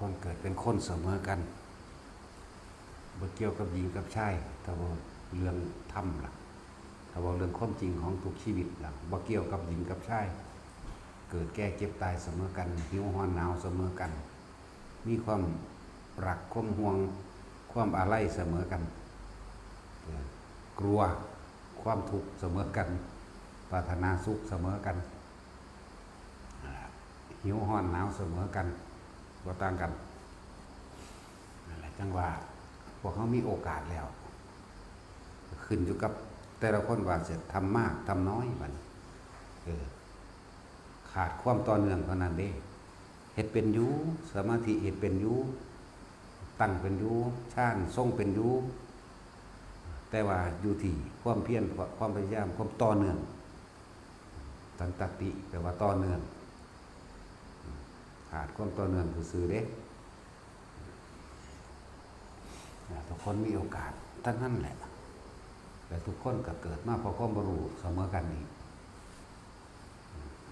คนเกิดเป็นคนเสมอกันบ่เกี่ยวกับหญิงกับชายถ้าว่าเรื่องธรรมล่ะถ้าว่าเรื่องความจริงของทุกชีวิตล่ะบ่เกี่ยวกับหญิงกับชายเกิดแก่เจ็บตายเสมอกันหิวร้อนหนาวเสมอกันมีความรักความห่วงความอาลัยเสมอกันกลัวความทุกข์เสมอกันปรารถนาสุขเสมอกันหิวร้อนหนาวเสมอกันบ่ต่างกันนั่นแหละจังว่าพวกเขามีโอกาสแล้วขึ้นอยู่กับแต่ละคนว่าจะทำมากทำน้อยบัดขาดความต่อเนื่องเท่านั้นเด้เฮ็ดเป็นอยู่สมาธิเฮ็ดเป็นอยู่ตั้งเป็นอยู่ฌานทรงเป็นอยู่แต่ว่าอยู่ที่ความเพียรความพยายามความต่อเนื่องสันตติแปลว่าต่อเนื่องขาดความต่อเนื่องซื่อๆเด้ทุกคนมีโอกาสทั้งนั้นแหละแต่ทุกคนก็เกิดมาเพราะความบ่รู้เสมอกันนี่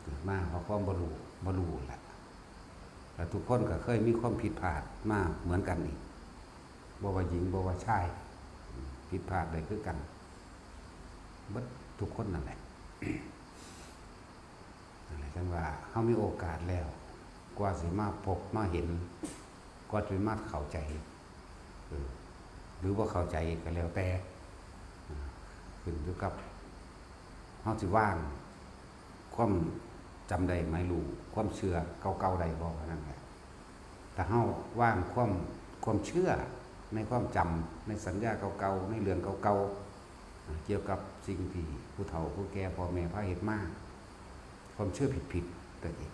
เกิดมาเพราะความบ่รู้แหละแต่ทุกคนก็เคยมีความผิดพลาดมาเหมือนกันนี่บ่ว่าหญิงบ่ว่าชายผิดพลาดได้คือกันเบิดทุกคนนั่นแหละนั่นแหละจังว่าเฮามีโอกาสแล้วกว่าสิมาพบมาเห็นกว่าสิมาเข้าใจหรือว่าเข้าใจก็แล้วแต่ขึ้นอยู่กับเฮาสิว่างความจำได้ไหมรู้ความเชื่อเก่าๆใดบ่นั่นแหละถ้าเฮาว่างความเชื่อในความจำในสัญญาเก่าๆในเรื่องเก่าๆเกี่ยวกับสิ่งที่ผู้เฒ่าผู้แก่พ่อแม่พาเฮ็ดมาความเชื่อผิดๆตัวเอง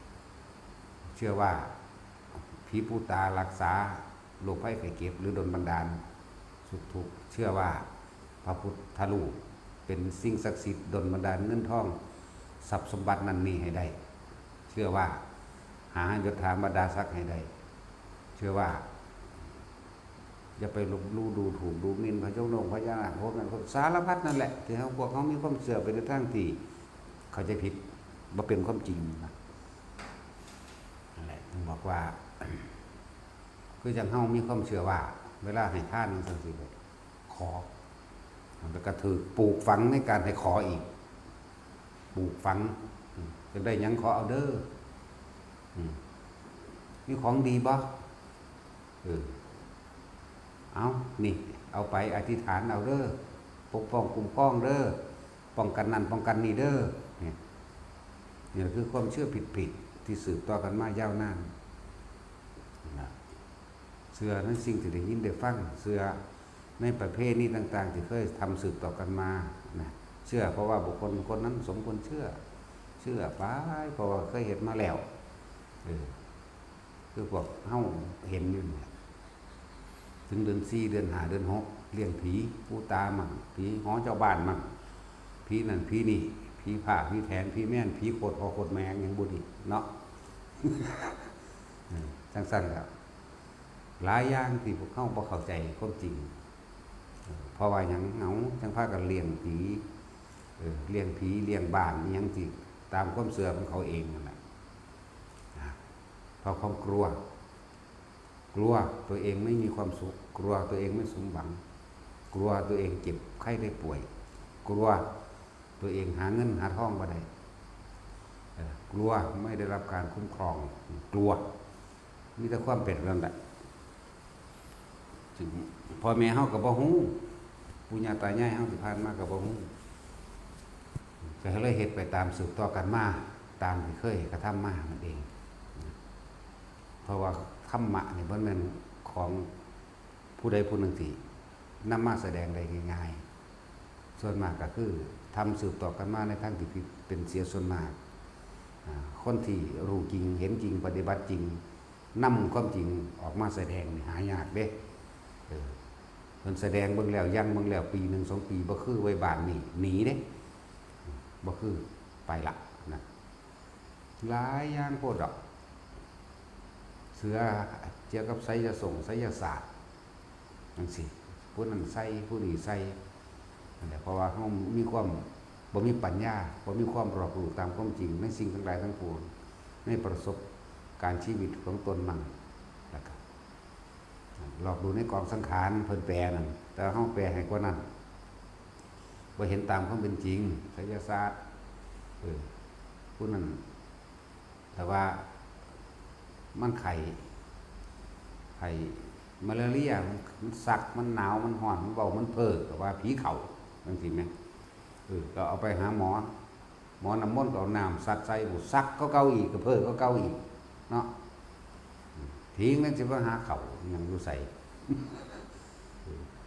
เชื่อว่าผีปู่ตารักษาโรคภัยไข้เจ็บหรือดลบันดาลสุขทุกข์เชื่อว่าพระพุทธรูปเป็นสิ่งศักดิ์สิทธิ์ดลบันดาลเงินทองทรัพย์สมบัตินั้นนี้ให้ได้เชื่อว่าหายศถาบรรดาศักดิ์ให้ได้เชื่อว่าอย่าไปลบลู่ดูถูกดูหมิ่นพระเจ้าโลกพระยาพวกนั้นสารพัดนั่นแหละที่พวกเขามีความเชื่อไปในทางที่เขาจะผิดบ่เป็นความจริงนะนั่นแหละถึงบอกว่าคือจังเฮามีความเชื่อว่าเวลาให้ทานจังซี่ขอแล้วก็ถือปลูกฝังในการให้ขออีกปลูกฝังจะได้หยังขอเอาเด้อมีของดีบ่เอานี่เอาไปอธิษฐานเอาเด้อปกป้องคุ้มครองเด้อป้องกันนั่นป้องกันนี่เด้อนี่คือความเชื่อผิดๆที่สืบต่อกันมายาวนานเชื่อในสิ่งที่ได้ยินได้ฟังเชื่อในประเภทนี้ต่างๆที่เคยทำสืบต่อกันมานะเชื่อเพราะว่าบุคคลคนนั้นสมควรเชื่อไปเพราะว่าเคยเห็นมาแล้วคือพวกเฮาเห็นอยู่เนี่ยถึงเดือน4เดือน5เดือน6เลี้ยงผีปู่ตามั่งผีหอเจ้าบ้านมั่งผีนั่นผีนี่ผีผ้าผีแทนผีแม่นผีโคตรพ่อโคตรแม่ยังบ่ดีเนาะ จังซั่นครับหลายอย่างที่พวกเฮาบ่เข้าใจความจริงเพราะว่าหยังเหงาจังพากันเลี้ยงผีเลี้ยงผีเลี้ยงบ้านอิหยังที่ตามความเชื่อของเขาเองนั่นแหละเพราะความกลัวตัวเองไม่มีความสุขกลัวตัวเองไม่สมหวังกลัวตัวเองเจ็บไข้ได้ป่วยกลัวตัวเองหาเงินหาทองบ่ได้กลัวไม่ได้รับการคุ้มครองกลัวมีแต่ความเป็นนั่นแหละจึงพ่อแม่เฮาก็บ่ฮู้ปู่ย่าตายายเฮาที่ผ่านมาก็บ่ฮู้ก็เลยเฮ็ดไปตามสืบต่อกันมาตามที่เคยกระทำมานั่นเองเพราะว่าธรรมะนี่มันเป็นของผู้ใดผู้หนึ่งที่นำมาแสดงได้ง่ายๆส่วนมากก็คือทำสืบต่อกันมาในทางที่ผิดเป็นเสียส่วนมากคนที่รู้จริงเห็นจริงปฏิบัติจริงนำความจริงออกมาแสดงนี่หายากเด้เพิ่นแสดงเบิ่งแล้วยังเบิ่งแล้วปี1 2ปีบ่คือไว้บ้านนี่หนีเด้บ่คือไปละนะหลายอย่างโพดดอกเสือเกี่ยวกับไสยศาสตร์จังซี่ผู้นั้นใส่ผู้นี้ใส่นั่นแหละเพราะว่าเฮามีความบ่มีปัญญาบ่มีความรอบรู้ตามความจริงในสิ่งทั้งหลายทั้งปวงในประสบการชีวิตของตนมั่งแล้วก็ หลอกดูในกองสังขารเพิ่นแปลนั่นแต่เฮาแปลให้กว่านั้นบ่เห็นตามความเป็นจริงไสยศาสตร์ผู้นั้นแต่ว่ามันไข่มาลาเรียมันสักมันหนาวมันร้อนมันเบามันเพ้อก็ว่าผีเข้าจังซี่แม่ก็เอาไปหาหมอน้ำมนต์ก็เอาน้ำสัดใส่บุซักก็เก่าอีกก็เพ้อก็เก่าอีกเนาะทิ้งนั่นสิว่าหาเข่ายังอยู่ใส่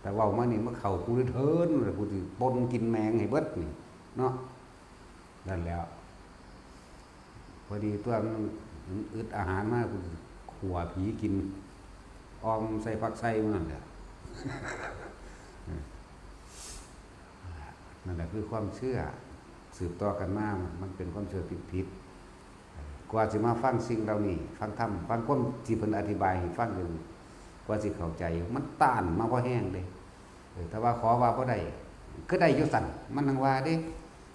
แต่ว่ามานี่มาเข่ากูได้เทินเลยกูสิปนกินแมงให้เบิดนี่เนาะนั่นแล้วพอดีตัวมันอึดอาหารมากกูขัวผีกินออมใส่ผักใส่มันนั่นแหละ นั่นแหละคือความเชื่อสืบต่อกันมามันเป็นความเชื่อผิดกว่าจะมาฟังสิ่งเหล่านี้ฟังธรรมฟังคนที่เพิ่นอธิบายให้ฟังอยู่กว่าสิเข้าใจมันต้านมาพอแห้งเลยแต่ว่าขอว่าบ่ได้ก็ได้อยู่สั่นมันทังว่าเด้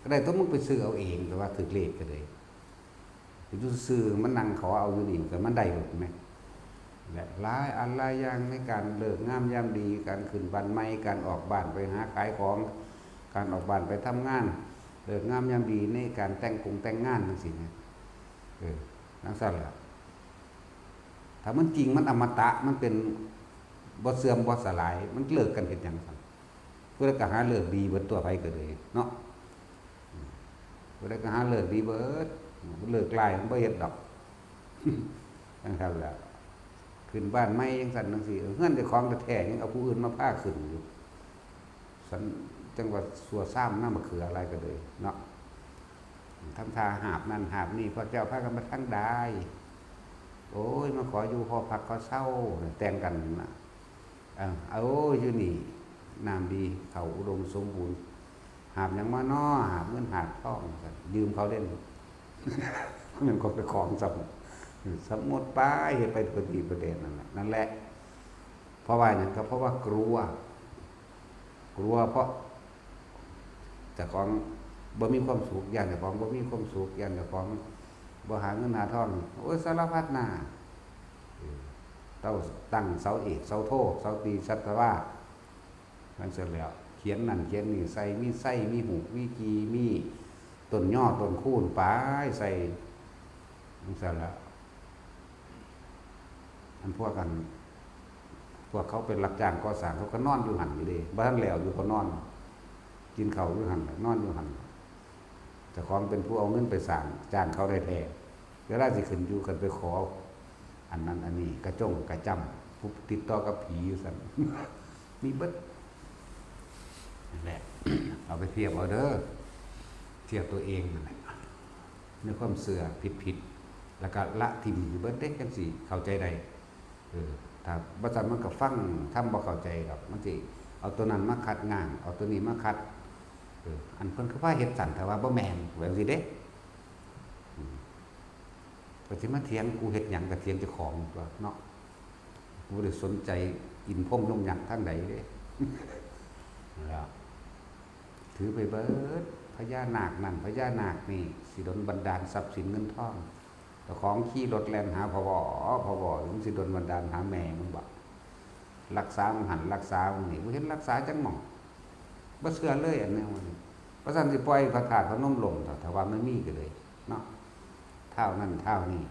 ก็ได้ต้องมึงไปซื้อเอาเองแต่ว่าถึกเลขก็เลยอยู่ซื้อมันนั่งขอเอาอยู่นี่ก็มันได้หมดมั้ยและหลายอันหลายอย่างในการเลิกงามยามดีการขึ้นบ้านใหม่การออกบ้านไปหาขายของการออกบ้านไปทำงานเลิกงามยามดีในการแต่งงานจังซี่นะนั่นสั่นล่ะถ้ามันจริงมันอมตะมันเป็นบ่เสื่อมบ่สลายมันเลิกกันเฮ็ดหยังซั่นเพื่อก็หาเลิกดีเบิดตัวไปก็เลยเนาะเพื่อก็หาเลิกดีเบิดเลิกลายมันบ่เฮ็ดดอกนั่นครับล่ะขึ้นบ้านใหม่จังซั่นจังซี่เฮือนเจ้าของแท้ๆยังเอาผู้อื่นมาพาขึ้นอยู่สันจังหวัดสัวซ้ำน้ามะเขืออะไรก็เลยเนาะทำทาหาบนั่นหาบนี่พระเจ้าพากันมาทั้งได้โอ้ยมาขออยู่พอพักก็เศร้าแต่งกันนะเอาอยู่นี่น้ำดีเขาอุดมสมบูรณ์หาบยังมาน้อหาบเงินหาบทองยืมเขาเล่นมันก็เป็นของสมมติป้ายไปปฏิประเด็นนั่นแหละเพราะว่าอย่างก็เพราะว่ากลัวเพราะแต่ของบ่มีความสุขอย่างแต่ของบ่มีความสุขอย่างแต่ของบ่หาเงินหาทองโอ้ยสารพัดหน้าเต้าตั้งเสาเอกเสาโทเสาตีสัตวามันเสร็จแล้วเขียนนั่นเขียนนี่ใส่มีไส้มีหูมีกีมีต้นย่อต้นคูนป้ายใส่มันเสร็จแล้วอันพวกเขาเป็นรับจ้างก่อสร้างเขาก็นอนอยู่หันอยู่เด้บ้านแล้วอยู่เขานอนกินเขาอยู่หันนอนอยู่หันแต่ของเป็นผู้เอาเงินไปสั่งจ้างเขาได้แท้เวลาสิขึ้นอยู่กันไปขออันนั้นอันนี้กระจงกระจำผู้ติดต่อกับผีอยู่สั่น มีเบิดนั่นแหละ เอาไปเทียบเอาเด้อเทียบตัวเองนั่นแหละในความเสื่อผิดแล้วก็ละทิมเบิดเด็กกันสิเข้าใจใดถ้าบ่ซั้นมันก็ฟังทำบ่เข้าใจดอกมันสิเอาตัวนั้นมาคัดงานเอาตัวนี้มาคัดอันเพิ่นคือว่าเฮ็ดสั่นแต่ว่าบ่แม่นแบบสิเด้ก็สิมาเถียงกูเฮ็ดหยังก็เถียงเจ้าของว่าเนาะกูบ่ได้สนใจอินพรหมลงหยังทางใดเด้ แล้วถือไปเบิดพญานาคนั่นพญานาคนี่สิดลบันดาลทรัพย์สินเงินทองเจ้าของขี่รถแล่นหาพบมันสิดลบันดาลหาแม่มึงบ่รักษามึงหันรักษามึงนี่บ่เห็นรักษาจังหม่องบ่เชื่อเลยอันนี้มันเพราะฉะนั้นสิปล่อยพระธาตุพนมลงถ้าว่ามันมีก็เลยเนาะเท่านั้นเท่านี้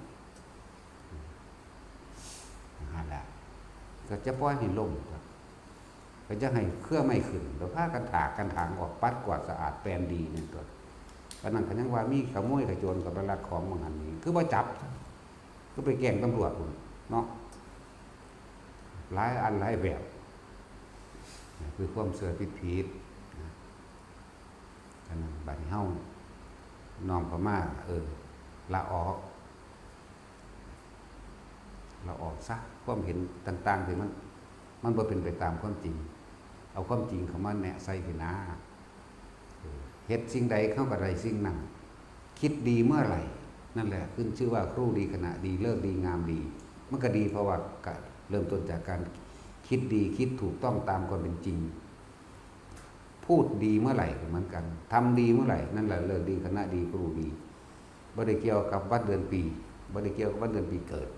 นั่นแหละก็จะปล่อยให้ลงก็จะให้เครื่องไม่ขึ้นแล้วพากันถากกันถางออกปัดกวาดสะอาดแปลนดีนี่ตัวปานนั้นก็ยังว่ามีขโมยขโจรกับไปลักของบางอันนี้คือบ่จับก็ไปแกล้งตำรวจพุ่นเนาะหลายอันหลายแบบคือความเสื่อผิดอันนั้นบัดนี้เฮาน้อมเข้ามาละออกซะความเห็นต่างๆที่มันบ่เป็นไปตามความจริงเอาความจริงเข้ามาแนะใส่พี่นาเฮ็ดสิ่งใดเข้ากับใดสิ่งนั้นคิดดีเมื่อไหร่นั่นแหละขึ้นชื่อว่าครูดีขณะดีเลิกดีงามดีมันก็ดีเพราะว่าเริ่มต้นจากการคิดดีคิดถูกต้องตามความเป็นจริงพูดดีเมื่อไหร่ก็เหมือนกันทำดีเมื่อไหร่นั่นแหละเลิกดีคณะดีครูดีบ่ได้เกี่ยวกับวันเดือนปีบ่ได้เกี่ยวกับวันเดือนปีเกิด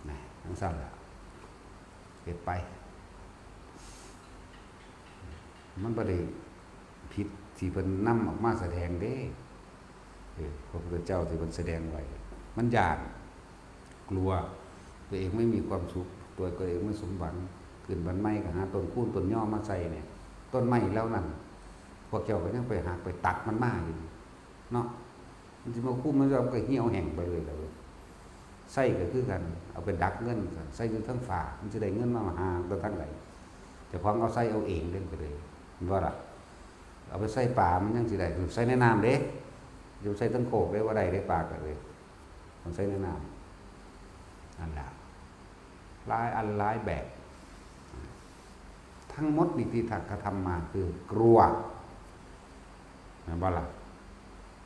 นะทั้งสั้นล่ะ เฮ็ดไปมันบ่ได้ผิดที่เพิ่นนำออกมาแสดงเด้พระพุทธเจ้าที่เพิ่นแสดงไว้มันย้านกลัวตัวเองไม่มีความสุขตัวเองไม่สมหวังขึ้นบ้านไม้ก็หาต้นคูนต้นย่อมาใส่เนี่ยต้นไม้แล้วนั่นพวกเจ้าก็ยังไปหาไปตัดมันมาอยู่เนาะมันสิมาคุ้มมันก็เหี่ยวแห้งไปเลยแล้วใส่ก็คือกันเอาไปดักเงินใส่อยู่ทั้งฝามันสิได้เงินมาหาตัวทั้งไหลแต่ของเอาใส่เอาเองเด้ไปเลยมันว่าล่ะเอาไปใส่ป่ามันยังสิได้ใส่ในน้ำเด้อยู่ใส่ทั้งโคกได้ว่าได้ปลาก็เลยมันใส่ในน้ำนั่นแหละหลายอันหลายแบบทั้งหมดนี่ที่กระทำมาคือกลัวนะบ่ล่ะ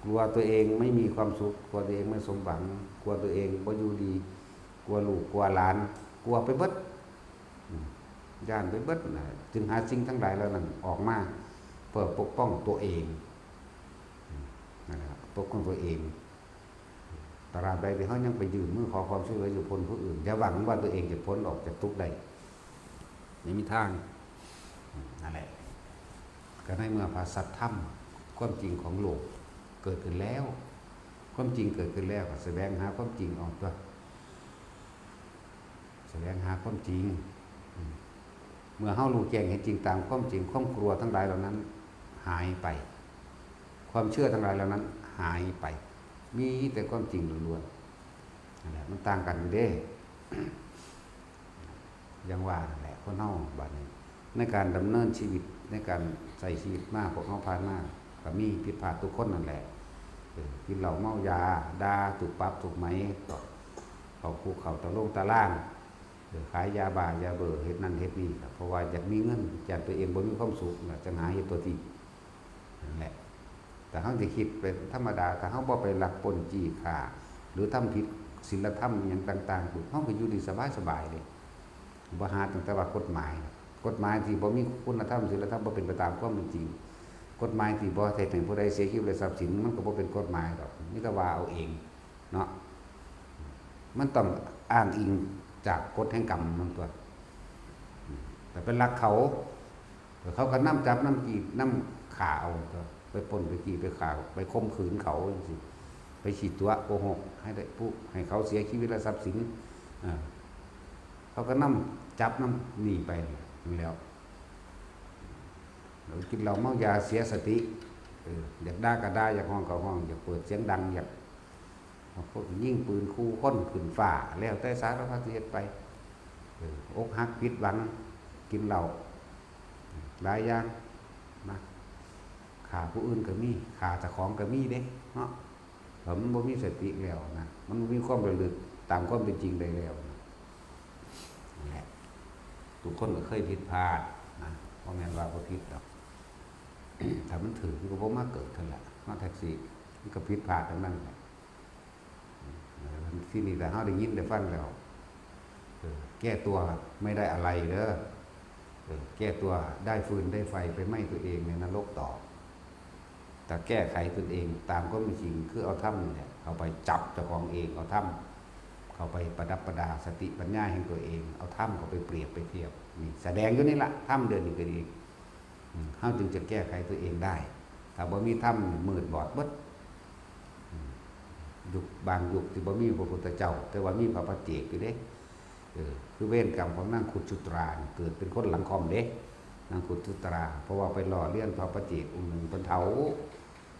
กลัวตัวเองไม่มีความสุขกลัวตัวเองไม่สมหวังกลัวตัวเองบ่อยู่ดีกลัวลูกกลัวหลานกลัวไปเบิดย่านไปเบิดนะจึงหาสิ่งทั้งหลายแล้วนั้นออกมาเพื่อปกป้องตัวเองนะครับปกป้องตัวเองตราบใดที่เขายังไปยืมมือขอความช่วยเหลืออยู่พ้นผู้อื่นอย่าหวังว่าตัวเองจะพ้นออกจากทุกข์ได้ไม่มีทางนั่นแหละก็ในเมื่อพระสัทธรรมความจริงของโลกเกิดขึ้นแล้วความจริงเกิดขึ้นแล้วแสวงหาความจริงออกตัวแสวงหาความจริงเมื่อเฮารู้แจ้งเห็นจริงตามความจริงความกลัวทั้งหลายเหล่านั้นหายไปความเชื่อทั้งหลายเหล่านั้นหายไปมีแต่ความจริงล้วนๆนั่นแหละมันต่างกันเด้ยังว่านั่นแหละคนเฮาบัดนี้ในการดำเนินชีวิตในการใส่ชีวิตมากพวกเฮาผ่านมาก็มีผิดพลาดทุกคนนั่นแหละกินเหล้าเมายาด่าถูกปรับถูกไหมก็เขาคุกเขาตะลงตะล่างขายยาบ้ายาเบื่อเฮ็ดนั่นเฮ็ดนี่เพราะว่าอยากมีเงินอยากตัวเองบ่มีความสุขจะหาเฮ็ดตัวที่นั่นแหละแต่เฮาสิคิดเป็นธรรมดาถ้าเฮาบ่ไปลักปล้นจี้ฆ่าหรือทำผิดศีลธรรมหยังต่างๆเฮาก็อยู่ดีสบายๆเด้บ่หาตั้งแต่ว่ากฎหมายที่บ่มีคุณธรรมศีลธรรมบ่เป็นไปตามความเป็นจริงกฎหมายที่บ่เฮ็ดให้ผู้ใดเสียชีวิตหรือทรัพย์สินมันก็บ่เป็นกฎหมายดอกนี่ก็ว่าเอาเองเนาะมันต้องอ้างอิงจากกฎแห่งกรรมมันตัวแต่เป็นรักเขาก็นำจับนำจีบนำข่าเอาตัวไปปล้นไปจีบไปข่าไปข่มขืนเขาจังซี่ไปฉีดตัวโกหกให้ได้ผู้ให้เขาเสียชีวิตและทรัพย์สินเขาก็นำจับนำหนีไปนี่แล้วเรากินเหล้าเมายาเสียสติอยากด่าก็ด่าอยากห้องก็ห้องอยากเปิดเสียงดังอยากพวกยิงปืนคู่ค้นขึ้นฟ้าแล้วแต่สารพัดเฮ็ดไปอกหักผิดหวังกินเหล้าหลายอย่างนะฆ่าผู้อื่นก็มีฆ่าเจ้าของก็มีเด้เนาะมันบ่มีสติแล้วนะมันบ่มีความระลึกตามความเป็นจริงได้แล้วนั่นแหละทุกคนก็เคยผิดพลาดนะเพราะแม่นว่าบ่ผิดดอกถ้ามันถือมันก็บ่มาเกิดนั่นแหละมาแท็กซี่มันก็ผิดพลาดทั้งนั้นแหละที่นี่แต่เฮาได้ยินได้ฟังแล้วแก้ตัวไม่ได้อะไรเด้อแก้ตัวได้ฟืนได้ไฟไปไหม้ตัวเองในนรกต่อแต่แก้ไขตนเองตามความเป็นจริงคือเอาถ้ำเนี่ยเอาไปจับเจ้าของเองเอาถ้ำเข้าไปประดับประดาสติปัญญาแห่งตัวเองเอาถ้ำเข้าไปเปรียบไปเทียบนี่แสดงอยู่นี่ละถ้ำเดินนี่ก็ดีเฮาจึงจะแก้ไขตัวเองได้ถ้าบ่มีถ้ำมืดบอดเบิดยุคบางยุคที่บ่มีพระพุทธเจ้าแต่ว่ามีพระปัจเจกอยู่เด้คือเวรกรรมของนางขุจุตราเกิดเป็นคนหลังคอมเด้นางขุจุตราเพราะว่าไปหล่อเลี้ยงพระปัจเจกองค์หนึ่งเพิ่นเฒ่า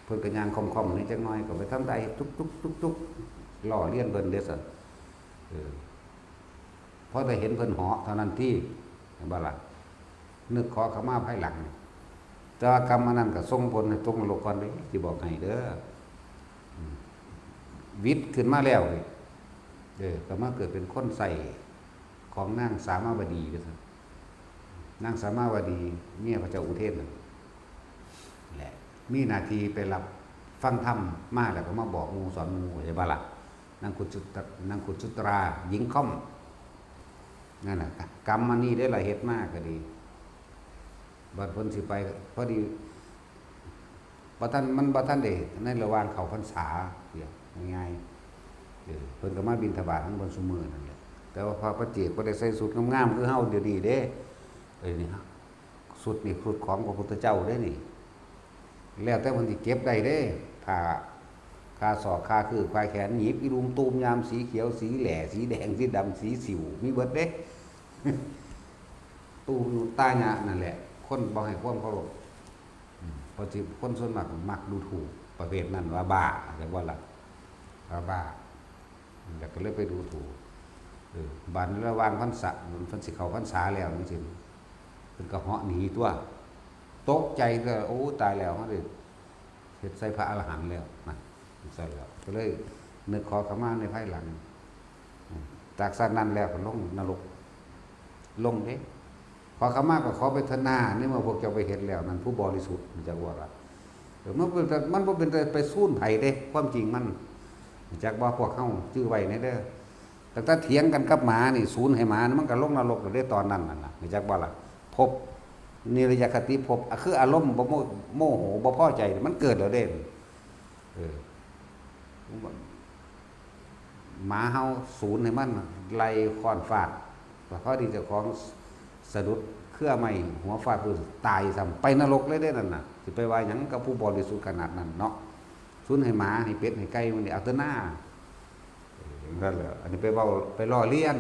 เพิ่นก็ย่างคอมๆนี่จักหน่อยก็ไปทำได้ทุกหล่อเลี้ยงเพิ่นเด้อซั่นพอได้เห็นเพิ่นเหาะเท่านั้นที่บ่ล่ะนึกขอขมาภายหลังแต่ว่ากรรมอันนั้นก็ส่งผลให้ตกนรกก่อนเด้สิบอกให้เด้อวิทย์ขึ้นมาแล้วก็มาเกิดเป็นคนใส่ของนางสามาวดีก็สินางสามาวดีเมียพระเจ้าอุเทนนั่นแหละมีหน้าที่ไปรับฟังธรรมมาแล้วก็มาบอกหมู่สอนหมู่ใช่บ่ล่ะนางขุจุตราหญิงค่อมนั่นน่ะกรรมมันนี่ได้หลายเฮ็ดมากก็ดีบัดเพิ่นสิไปพอดีบ่ทันได้ในระหว่างเข้าพรรษาเดียวง่ายๆเพิ่นก็มาบิณฑบาตทั้งบนซุมื้อนั่นแหละแต่ แต่ว่าพระปัจเจกบ่ได้ใส่สุดงามๆคือเฮาเดี๋ยวนี้เด้นี่ฮะสุดนี่สุดของพระพุทธเจ้าเด้นี่แล้วแต่เพิ่นสิเก็บได้เด้ถ้าคาศอกคาคือควายแขนหนีบอีรุมตูมยามสีเขียวสีแหล่สีแดงสีดำสีสิวมีเบิดเด้ ตูมอยู่ใต้หญ้านั่นแหละคนบ่ให้ความเคารพเพราะสิคนส่วนมากมักดูถูกประเภทนั้นว่าบ้าแต่ว่าล่ะว่าบ้าแล้วก็เลยไปดูถูกบัดระหว่างพรรษามันเพิ่นสิเข้าพรรษาแล้วจังซี่เพิ่นก็เหาะหนีตัวตกใจก็โอ้ตายแล้วเฮาได้เฮ็ดใส่พระอรหันต์แล้วนะใส่แล้วก็เลยนึกขอขมาในภายหลังจากสักนั้นแล้วก็ลงนรกลงเด้ขอขมาก็ขอไปเถอะนานี่เมื่อพวกเจ้าไปเฮ็ดแล้วนั่นผู้บริสุทธิ์มันจะว่าล่ะมันบ่เป็นไปสู้นไผเด้ความจริงมันจักว่าพวกเฮาชื่อไว้ในเด้อตั้งแต่เถียงกันกับหมานี่ศูนย์ให้หมามันก็ลงนรกได้ตอนนั้นน่ะจักว่าล่ะพบนิรยคติพบคืออารมณ์บ่โมโหบ่พอใจมันเกิดแล้วเด้หมาเฮาศูนย์ให้มันไล่ค้อนฟาดพอดีเจ้าของสะดุดเครือไม้หัวฟาดพื้นตายซ้ำไปนรกเลยเด้นั่นน่ะสิไปว่าหยังกับผู้บริสุทธิ์ขนาดนั้นเนาะศูนย์ให้หมาให้เป็ดให้ไก่มันนี่เอาแต่หน้านั่นแหละอันนี้ไปเว้าไปล้อเลียน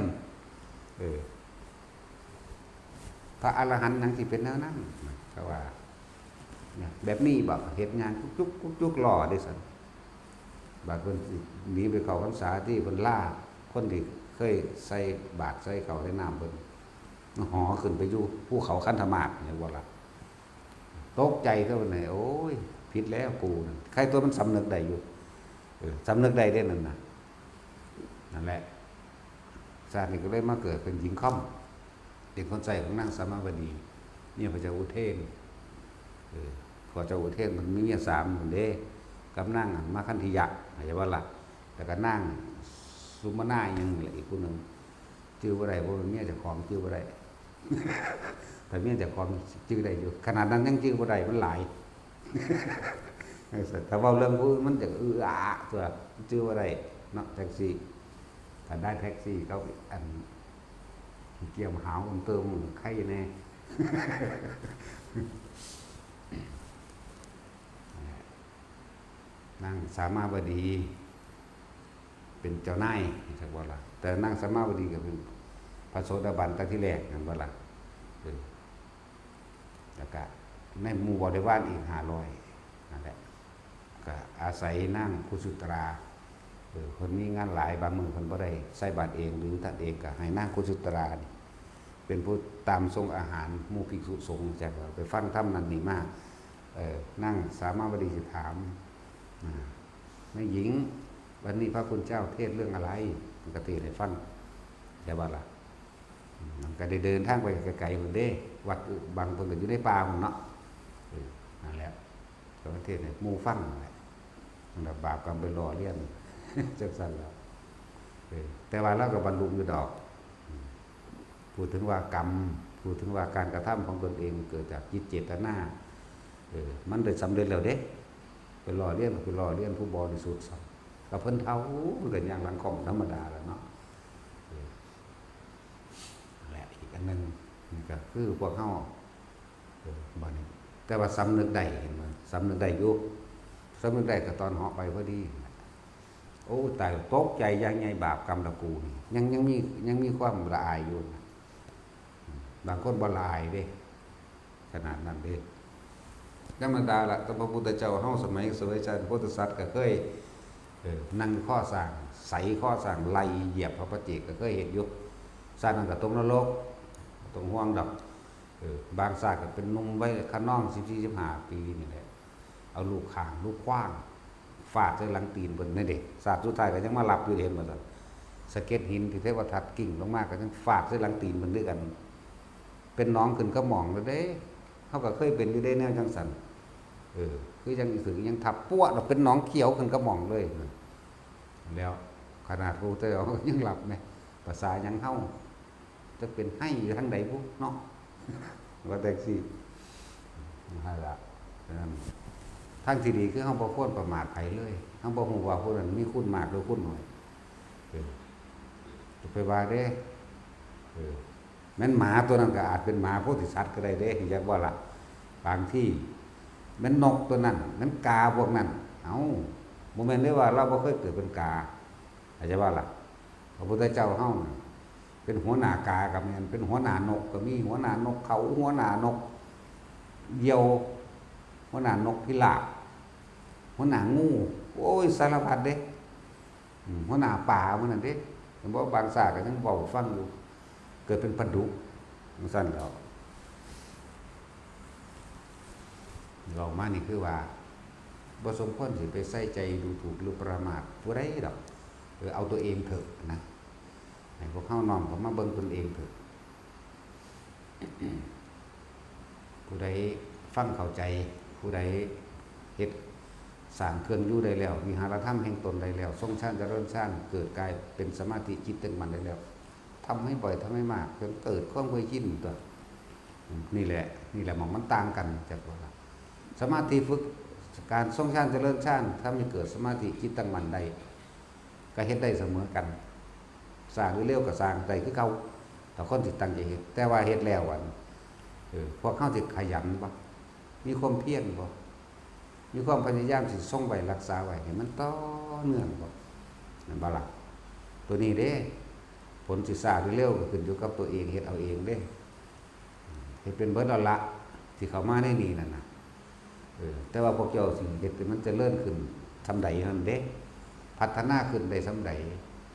พระอรหันต์ยังสิเป็นแนวนั้นเขาว่าเนี่ยแบบนี้บ่เฮ็ดงานจุกล้อได้ซั่นบาดเพิ่นสิหนีไปเข้าพรรษาที่เพิ่นล่าคนที่เคยใส่บาตรใส่ข้าวใส่น้ำเพิ่นหอขึ้นไปอยู่ภูเขาคันธมาศอย่างว่าล่ะตกใจเท่าไหร่โอ้ยผิดแล้วกูนั่นใครตัวมันสำนึกได้อยู่สำนึกได้นั่นน่ะนั่นแหละชาตินี้ก็เลยมาเกิดเป็นหญิงค่อมเป็นคนใส่ของนางสามาวดีเนี่ยพระเจ้าอุเทนพระเจ้าอุเทนมันมีเมีย3คนเด้กับนางมาคันธิยะอย่างว่าล่ะแต่ก็นางสุมาณายังอีกคนนึงชื่อบ่ได้บ่เป็นเมียเจ้าของชื่อบ่ได้ แต่เมียเจ้าของชื่อได้อยู่ขนาดนั้นยังชื่อบ่ได้มันหลาย แต่ว่าเรื่องมันจะตัวชื่อบ่ได้เนาะแท็กซี่ถ้าได้แท็กซี่เขาอันเกี่ยวหาวเติมใครแน่ นางสามาวดีเป็นเจ้านายจักว่าล่ะแต่นางสามาวดีก็เป็นพระโสดาบันตั้งที่แรกนั่นว่าล่ะแล้วก็ในหมู่บริวารอีก500นั่นแหละก็อาศัยนางกุสุตราคนมีงานหลายบางมือคนบ่ได้ใส่บาตรเองหรือท่านเองก็ให้นางกุสุตราเป็นผู้ตามส่งอาหารหมู่ภิกษุสงฆ์จากไปฟังธรรมนั่นนี่มากนั่งสามาวดีสิถามแม่หญิงวันนี้พระคุณเจ้าเทศเรื่องอะไรมันก็เทศให้ฟังใช่บ่ล่ะมันก็ได้เดินทางไปไกลๆคนเด้วัดบางคนก็อยู่ในป่ามันเนาะนั่นแหละก็เทศให้หมู่ฟังนั่นแหละมันบาปกรรมไปรอเลี้ยนจังซั่นแล้วแต่ว่าเราก็บรรลุอยู่ดอกพูดถึงว่ากรรมพูดถึงว่าการกระทำของตนเองเกิดจากจิตเจตนามันได้สำเร็จแล้วเด้ไปรอเลี้ยนผู้บริสุทธิ์กับเพิ่นเท่ามันก็อย่างหลังของธรรมดาแล้วเนาะแหละอีกอันนึงนี่ก็คือพวกเฮาบ่นี่แต่ว่าสำนึกได้เห็นมั้ยสำนึกได้อยู่สำนึกได้ก็ตอนเหาะไปพอดีโอ้ตายตกใจยังไงบาปกรรมตะกูนี่ยังมีความละอายอยู่บางคนบ่ละอายเด้ขนาดนั้นเด้ธรรมดาล่ะพระพุทธเจ้าเฮาสมัยสมัยชาติพุทธศาสนาก็เคยนั่งข้อสร้างใส่ข้อสร้างไล่เหยียบพระปัจเจกก็เคยเห็นอยู่ชาตินั้นก็ตกนรกตกห่วงดอกบางชาติก็เป็นหนุ่มไว้ข้างนอก14-15 ปีนี่แหละเอาลูกข้างลูกขว้างฟาดใส่หลังตีนเพิ่นนั่นเด้ชาติสุดท้ายก็ยังมาหลับอยู่เห็นบ่ซั่นสะเก็ดหินที่เทวทัตกิ่งลงมาก็ยังฟาดใส่หลังตีนเพิ่นด้วยกันเป็นน้องขึ้นก็หม่องแล้วเด้เฮาก็เคยเป็นอยู่ได้แนวจังซั่นคือยังสึกยังทับปั้วดอกเป็นน้องเขียวขึ้นก็หม่องเลยแล้วขนาดผู้เจ้ายังหลับแม่ภาษายังเฮาจะเป็นให้อยู่ทางใดพุเนาะว่าแต่สินั่นล่ะทางที่ดีคือเฮาบ่ควรประมาทไผเลยเฮาบ่ฮู้ว่าผู้นั้นมีคุณมากหรือคุณน้อย จะไปว่าเด้แม่นหมาตัวนั้นก็อาจเป็นหมาโพธิสัตว์ก็ได้เด้อยากว่าล่ะบางที่แม่นนกตัวนั้นแม่นกาพวกนั้นเอ้าบ่แม่นได้ว่าเราบ่เคยเกิดเป็นกาอาจจะว่าล่ะพระพุทธเจ้าเฮาเป็นหัวหน้ากากับแม่นเป็นหัวหน้านกก็มีหัวหน้านกเขาหัวหน้านกเหยี่ยวหัวหน้านกพิราบหัวหน้างูโอ้ยสารพัดเด้หัวหน้าป่ามันนั่นเด้เห็นบ่บางสาก็ยังเว้าฟังอยู่เกิดเป็นปลาดุกจังซั่นแล้วเรามานี่คือว่าบ่สมควรสิไปใส่ใจดูถูกหรือประมาทผู้ใดดอกเอาตัวเองเถอะนะให้พวกเฮาน้อมเข้ามาเบิ่งตนเองเถอะผู้ใดฟังเข้าใจผู้ใดเฮ็ดสร้างเครื่องอยู่ได้แล้ววิหารธรรมแห่งตนได้แล้วทรงฌานเจริญฌานเกิดกายเป็นสมาธิจิตตั้งมั่นได้แล้วทำให้บ่อยทำให้มากจนเกิดความเคยชินตัวนี่แหละหม่องมันต่างกันจากว่าสมาธิฝึกการทรงฌานเจริญฌานทำให้เกิดสมาธิจิตตั้งมั่นได้ก็เฮ็ดได้เสมอกันสร้างเร็วๆก็สร้างได้คือเก่าแต่คนสิตั้งใจเฮ็ดแต่ว่าเฮ็ดแล้วอันพวกเฮาสิขยันบ่มีความเพียรบ่มีความพยายามสิทรงไว้รักษาไว้ให้มันต่อเนื่องบ่นั่นบ่ล่ะตัวนี้เด้ผลสิช้าหรือเร็วก็ขึ้นอยู่กับตัวเองเฮ็ดเอาเองเด้เฮ็ดเป็นเบิดแล้วละที่เข้ามาในนี้นั่นน่ะแต่ว่าพวกเจ้าสิเฮ็ดให้มันเจริญขึ้นซำใดนั่นเด้พัฒนาขึ้นได้ซำใด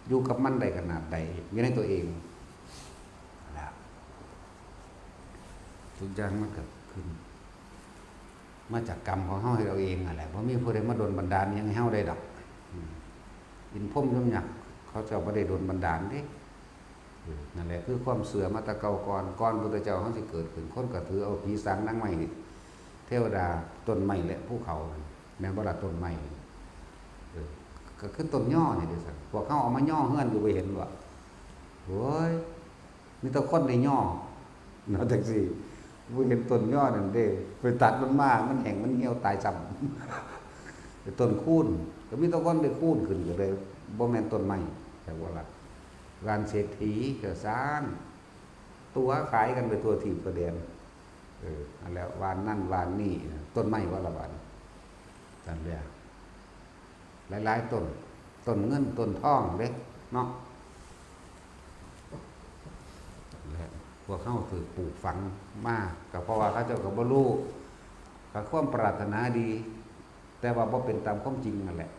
อยู่กับมันได้ขนาดใดอยู่ในตัวเองนะทุกอย่างมันเกิดขึ้นมาจากกรรมของเฮาให้เราเองนั่นแหละบ่มีผู้ใดมาดลบันดาลหยังให้เฮาได้ดอกอินพรหมยมยักษ์เขาเจ้าบ่ได้ดลบันดาลเด้นั่นแหละคือความเสื่อมาแต่เก่าก่อนพุทธเจ้าเฮาสิเกิดขึ้นคนก็ถือเอาผีสางนางไม้เทวดาต้นไม้และภูเขาแม่นบ่ล่ะต้นไม้ก็คือต้นย่อนี่เด้อซั่นพวกเขาเอามาย่อเฮือนอยู่บ่เห็นบ่โอ้ยมีแต่คนได้ย่อเนาะจังซี่บ่เห็นต้นย่อนั่นเด้ไปตัดมันมามันแห้งมันเหี่ยวตายซ้ำต้นคูนก็มีแต่คนได้คูนขึ้นก็เลยบ่แม่นต้นไม้แต่ว่าล่ะร้านเศรษฐีก็สร้างตัวขายกันไปทั่วทิพย์ทั่วแดนอันแล้ววานนั่นวานนี่ต้นไม้ว่าละบาดนั่นแหละหลายๆต้นเงินต้นทองเด้เนาะและพวกเขาถือปลูกฝังมาก็เพราะว่าเขาเจ้าก็บ่รู้ก็ความปรารถนาดีแต่ว่าบ่เป็นตามความจริงนั่นแหละ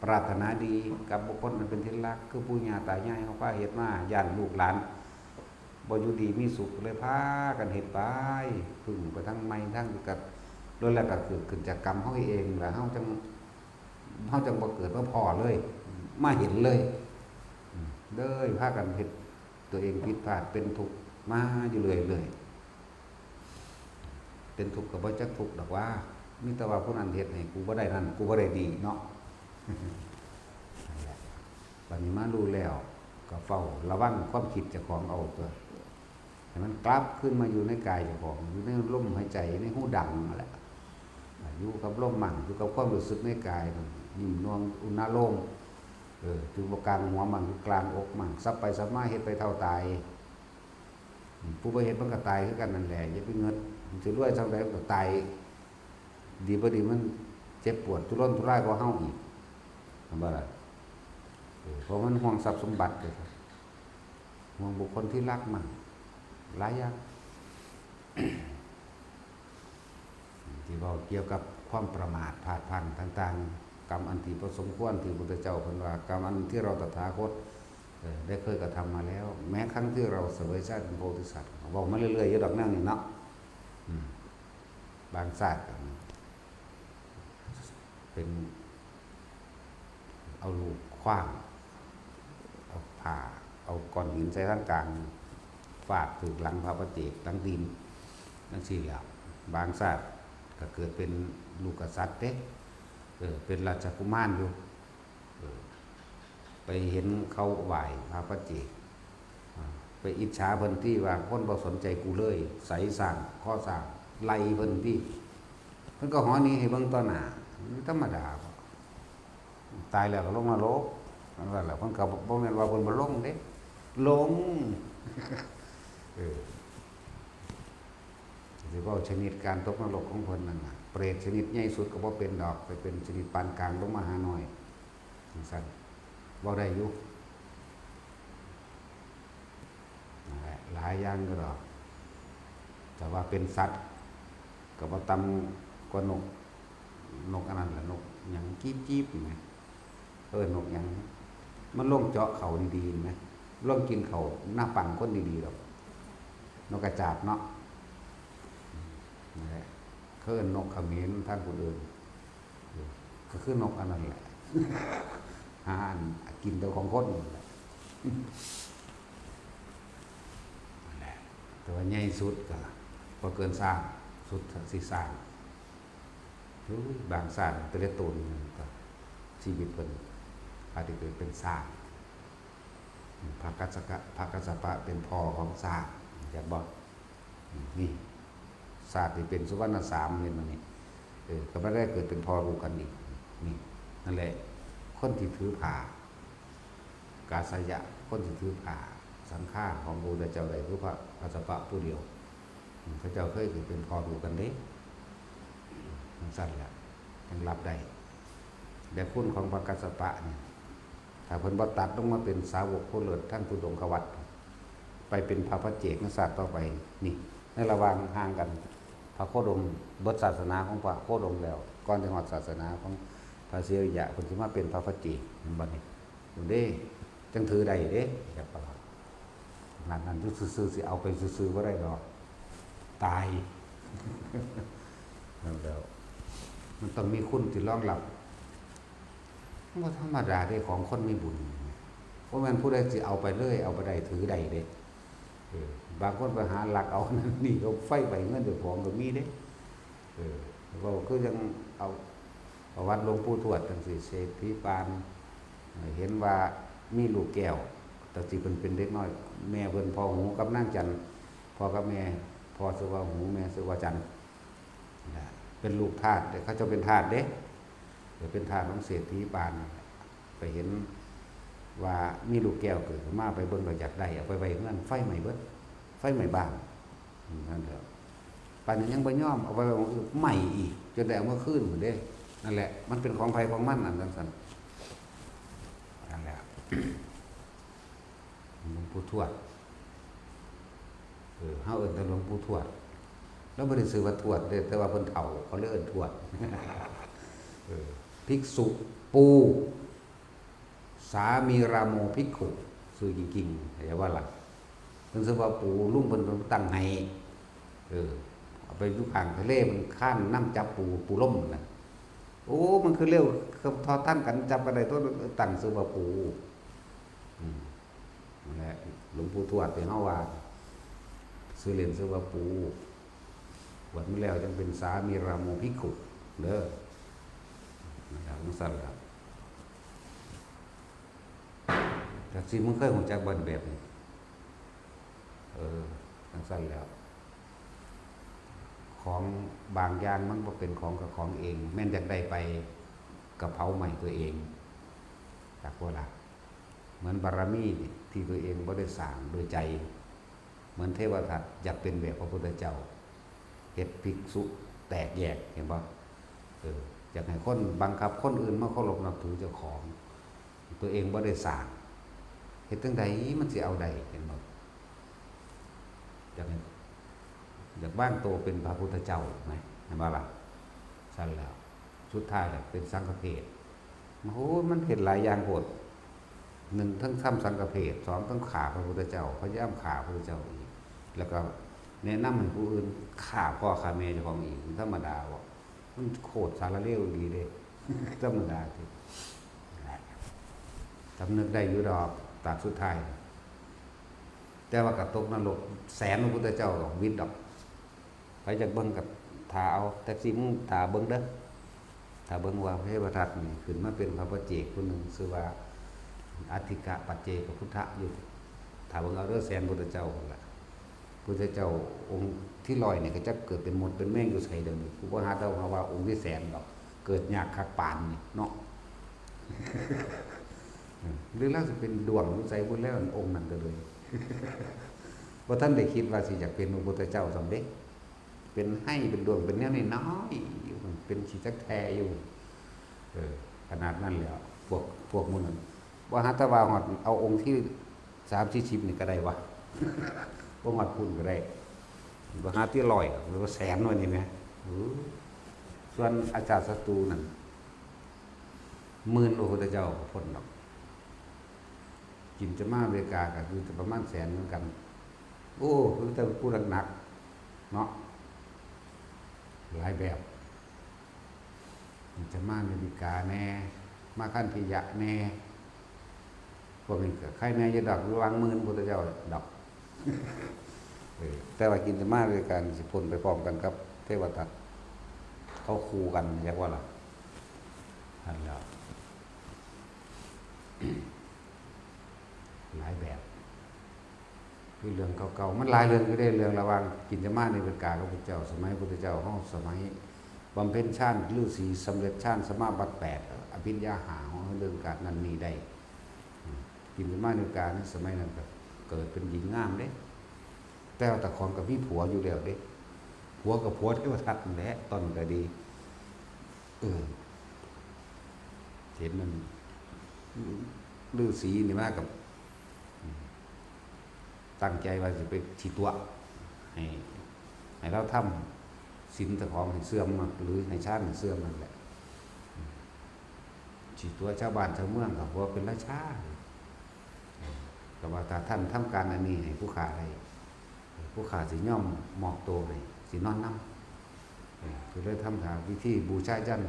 ปรารถนาดีกับบุคคลมันเป็นที่รักคือปู่ย่าตายายเฮาพาเฮ็ดมาย่านลูกหลานบ่อยู่ดีมีสุขเลยพากันเฮ็ดไปพึ่งไปทั้งไม้ทั้งกับโดยแล้วก็เกิดขึ้นจากกรรมเฮาเองแล้วเฮาจังบ่เกิดมาพอเลยมาเห็นเลยเด้อพากันเฮ็ดตัวเองผิดพลาดเป็นทุกข์มาอยู่เรื่อยๆเป็นทุกข์ก็บ่จักทุกข์ดอกว่ามีแต่ว่าผู้นั้นเฮ็ดให้กูบ่ได้นั่นกูบ่ได้ดีเนาะบัดนี้มารู้แล้วก็เฝ้าระวังความคิดเจ้าของเอาตัวให้มันกลับขึ้นมาอยู่ในกายเจ้าของอยู่ในลมหายใจในหูดังนั่นแหละอยู่กับลมมั่นอยู่กับความรู้สึกในกายนิ่มนวลอุณาโลมถึงกลางหัวมันกลางอกมันซับไปซับมาเฮ็ดไปเท่าตายผู้บ่เฮ็ดมันก็ตายคือกันนั่นแหละอย่าไปเงิดมันสิรวยจังได๋ก็ตายดีบ่ดีมันเจ็บปวดทุรนทุรายกว่าเฮาอีกทำบ่ล่ะเพราะมันห่วงทรัพย์สมบัติเลยครับห่วงบุคคลที่รักมันหลายอย่างที่บอกเกี่ยวกับความประมาทพลาดพลั้งต่างๆกรรมอันที่บ่สมควรที่พระพุทธเจ้าเพิ่นว่ากรรมอันที่เราตถาคตได้เคยกระทำมาแล้ว แม้ครั้งที่เราเสวยชาติเป็นโพธิสัตว์บอกมาเรื่อยๆอยู่ดอกนั่นนี่เนาะบางชาติเป็นเอาลูกขว้างเอาผ่าเอาก้อนหินใส่ร่างกลางฟาดถึงหลังพระประเจกหลังดินนั่นสิแล้วบางชาติก็เกิดเป็นลูกกษัตริย์เด้เป็นราชกุมารอยู่ไปเห็นเขาไหว้พระประเจกไปอิจฉาเพิ่นที่ว่าคนบ่สนใจกูเลยใส่สร้างข้อสร้างไล่เพิ่นที่เพิ่นก็หอนี้ให้เบิ่งต่อหน้าธรรมดาตายแล้วก็ลงนรกนั่นแหละเพิ่นก็บ่แม่นว่าเพิ่นบ่ลงเด้ หลงเออสิว่าชนิดการตกนรกของคนนั่นน่ะเปรตชนิดใหญ่สุดก็บ่เป็นดอกไปเป็นชนิดปานกลางลงมาหาหน่อยสั่นบ่ได้อยู่นั่นแหละหลายอย่างก็ดอกแต่ว่าเป็นสัตว์ก็บ่ต่ำกว่านกอันนั้นแหละนกหยังจี๊บๆนี่นกหยังมันลงเจาะเขาดีๆไหมลงกินเขาหน้าปังคนดีๆดอกนกกระจาบเนาะนั่นแหละเขาเอิ้นนกเขมิ้นท่านผู้อื่นก็คือนกอันนั้นแหละหาอันกินแต่ของคนนั่นแหละแต่ว่าใหญ่สุดก็บ่เกินสร้างสุดสิสร้างบางสร้างแต่ละตนก็ชีวิตเพิ่นอาจจะเกิดเป็นสร้างพระกัสสปะเป็นพ่อของสร้างอยากบอกนี่ศาสตร์ที่เป็นสุวรรณสามเห็นมันนี่ก็ไม่ได้เกิดเป็นพ่อลูกกันอีกนี่นั่นแหละคนที่ถือผ้ากาสยะคนที่ถือผ้าสังฆาของพระพุทธเจ้าใดคือพระกัสสปะผู้เดียวพระเจ้าเคยเกิดเป็นพ่อลูกกันเด้มันสั้นแหละยังรับได้แต่คุณของพระกัสสปะเนี่ยถ้าเพิ่นบ่ตัดลงมาเป็นสาวกผู้เลิศท่านผู้ดงขวัตไปเป็นพระพเจกนศาสตร์ต่อไปนี่ในระหว่างห่างกันพระโคดมเบิดศาสนาของพระโคดมแล้วก่อนจะฮอดศาสนาของพระเสริยะเพิ่นสิมาเป็นพระพเจกบัดนี้ดูเด้จังถือได้เด้อย่าประหลาดนั่นอยู่ซื่อๆสิเอาไปซื่อๆบ่ได้ดอกตายแล้วมันต้องมีคุณที่รองรับว่าธรรมดาได้ของคนมีบุญเพราะมันผู้ใดสิเอาไปเลยเอาไปได้ถือได้เด้บางคนไปหาหลักเอานั่นนี่เขาไฟใบเงินเดือดของก็มีเด้ก็คือยังเอาประวัติหลวงปู่ทวดจังสิเศรษฐีปานเห็นว่ามีลูกแก้วแต่สิเพิ่นเป็นเด็กน้อยแม่เพิ่นพ่อหูกับนางจันพ่อกับแม่พ่อชื่อว่าหูแม่ชื่อว่าจันเป็นลูกทาสแต่เขาจะเป็นทาสเด้เป็นทาสของเศรษฐีปานไปเห็นว่ามีลูกแก้วเกิดมาไปเบิ่งก็อยากได้เอาไปไว้เงินไฟใหม่เบิดไฟใหม่บ้านนั่นแหละปานนี้ยังบ่ยอมเอาไปใหม่อีกจนได้เอามาคืนหมดเด้นั่นแหละมันเป็นของไผของมันอันนั้นซั่นนั่นแหละหลวงปู่ทวดเฮาเอิ้นแต่หลวงปู่ทวดแล้วบ่ได้ชื่อว่าทวดเด้แต่ว่าเพิ่นเฒ่าเขาเลยเอิ้นทวดภิกษุปูสามีราโมภิกขุชื่อจริงๆอย่าว่าล่ะเพิ่นชื่อว่าปูลุงเพิ่นตั้งให้เอาไปอยู่ข้างทะเลมันข้านน้ำจับปูล่มน่ะโอ้มันคือเร็วทอท่านกันจับกันได้ตัวตั้งชื่อว่าปูนั่นแหละหลวงปู่ทวดที่เฮาว่าชื่อเล่นชื่อว่าปูบวชมาแล้วจังเป็นสามีราโมภิกขุเด้อนะครับมันสั่นครับแต่สิมึงเคยรู้จักบ่แบบนี้มันสั่นแล้วของบางอย่างมันบ่เป็นของกับของเองแม่นอยากได้ไปกับเผาใหม่ตัวเองจากว่าล่ะเหมือนบารมีที่ตัวเองบ่ได้สร้างโดยใจเหมือนเทวทัตอยากเป็นแบบพระพุทธเจ้าเฮ็ดภิกษุแตกแยกเห็นบ่อยากให้คนบังคับคนอื่นมาเคารพนับถือเจ้าของตัวเองบ่ได้สร้างเฮ็ดจังไดมันสิเอาได้เห็นบ่อยากบ้างโตเป็นพระพุทธเจ้าไหมเห็นบ่ล่ะสั่นแล้วสุดท้ายแล้วเป็นสังฆเพศโอ้โหมันเฮ็ดหลายอย่างโหด1ทั้งทำสังฆเพศ2ทั้งฆ่าพระพุทธเจ้าพยายามฆ่าพระพุทธเจ้าอีกแล้วก็แนะนำให้ผู้อื่นฆ่าพ่อฆ่าแม่เจ้าของอีกธรรมดาบ่มันโคตรสารเลวดีเด้ ธรรมดาที่สำนึกได้อยู่ดอกตากสุดท้ายแต่ว่ากับตกนรกแสนพระพุทธเจ้าดอกวิทย์ดอกไปจากเบิ่งกับถาเอาแท็กซี่มึงถาเบิ่งเด้อถาเบิ่งว่าพระเทวทัตนี่ขึ้นมาเป็นพระปัจเจกผู้หนึ่งชื่อว่าอธิกะปัจเจกพุทธะอยู่ถาเบิ่งเอาเด้อแสนพุทธเจ้าพุ่นล่ะพุทธเจ้าองค์ที่100นี่ก็จะเกิดเป็นมดเป็นแมงอยู่ไสเดิมนี่ผู้บ่หาเท่าว่าองค์ที่แสนดอกเกิดยากคักปานนี่เนาะ หรือเราจะเป็นดวงใส่บุญแล้วองค์นั้นก็เลยเพราะท่านได้คิดว่าสิอยากเป็นพระพุทธเจ้าสำเร็จเป็นให้เป็นดวงเป็นแนวน้อยอยู่เป็นชีจักแทอยู่ขนาดนั้นแล้วพวกมุนนั้นว่าฮัตตวาหอดเอาองค์ที่30-40นี่ก็ได้วะบ่หอดพุ่นก็ได้บ่หาที่ลอยหรือว่าแสนว่านี่ไหมส่วนอาจารย์ศัตรูนั่น10,000พระพุทธเจ้าพ้นหรอกกินจะมาอเมริกาก็คือจะประมาณแสนเหมือนกันโอ้คือแต่ผู้หนักเนาะหลายแบบจะมาอเมริกาแน่มาขั้นพิยะแน่พวกนี้ก็ใครแน่จะดอกระวัง10,000พระพุทธเจ้าดอกแต่ว่ากินจะมาอเมริกาสิพ้นไปพร้อมกันครับเทวทัตเขาคู่กันเรียกว่าล่ะอันแล้วหลายแบบคือเรื่องเก่าๆมันหลายเรื่องก็ได้เรื่องระวังกินจะมาในเวลาของพระเจ้าสมัยพระพุทธเจ้าห้องสมัยบำเพ็ญฌานฤาษีสำเร็จฌานสมาบัติ8อภิญญาหาของเรื่องการนั้นนี่ได้กินจะมาในเวลานั้นสมัยนั้นแบบเกิดเป็นหญิงงามเด้แต่ตะคอนกับพี่ผัวอยู่แล้วเด้ผัวกับผัวเทวทัตนั่นแหละตอนก็ดีเห็นมันฤาษีนี่มากับตั้งใจว่าจะไปฉีดตัวให้เราทำศีลตะของให้เสื่อมหรือให้ชาติเสื่อมนั่นแหละฉีดตัวชาวบ้านชาวเมืองกับว่าเป็นราชาแต่ว่าถ้าท่านทำการอันนี้ให้ผู้ขาอะไรผู้ขาสิย่อมหมอกโตเลยสินอนน้ำคือเลยทำหาวิธีบูชายัน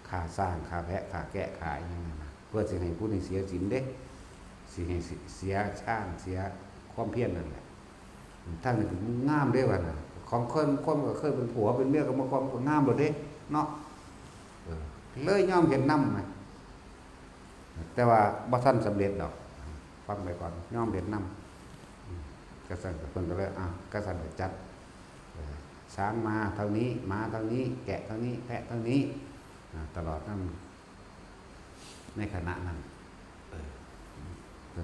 ขาสร้างขาแพะขาแกะขายอย่างนั้นเพื่อจะให้ผู้นี้เสียศีลเด้สิให้เสียชาติเสียความเพียรนั่นแหละท่านถึงงามได้ว่าน่ะของคนก็เคยเป็นผัวเป็นเมียกับมาความก็งามหมดเด้เนาะเลยย่อมเห็นน้ำไงแต่ว่าบ่ท่านสำเร็จดอกฟังไปก่อนย่อมเห็นน้ำกษัตริย์คนก็เลยกษัตริย์จัดช้างมาเท่านี้ม้าเท่านี้แกะเท่านี้แพะเท่านี้ตลอดนั่นในขณะนั้น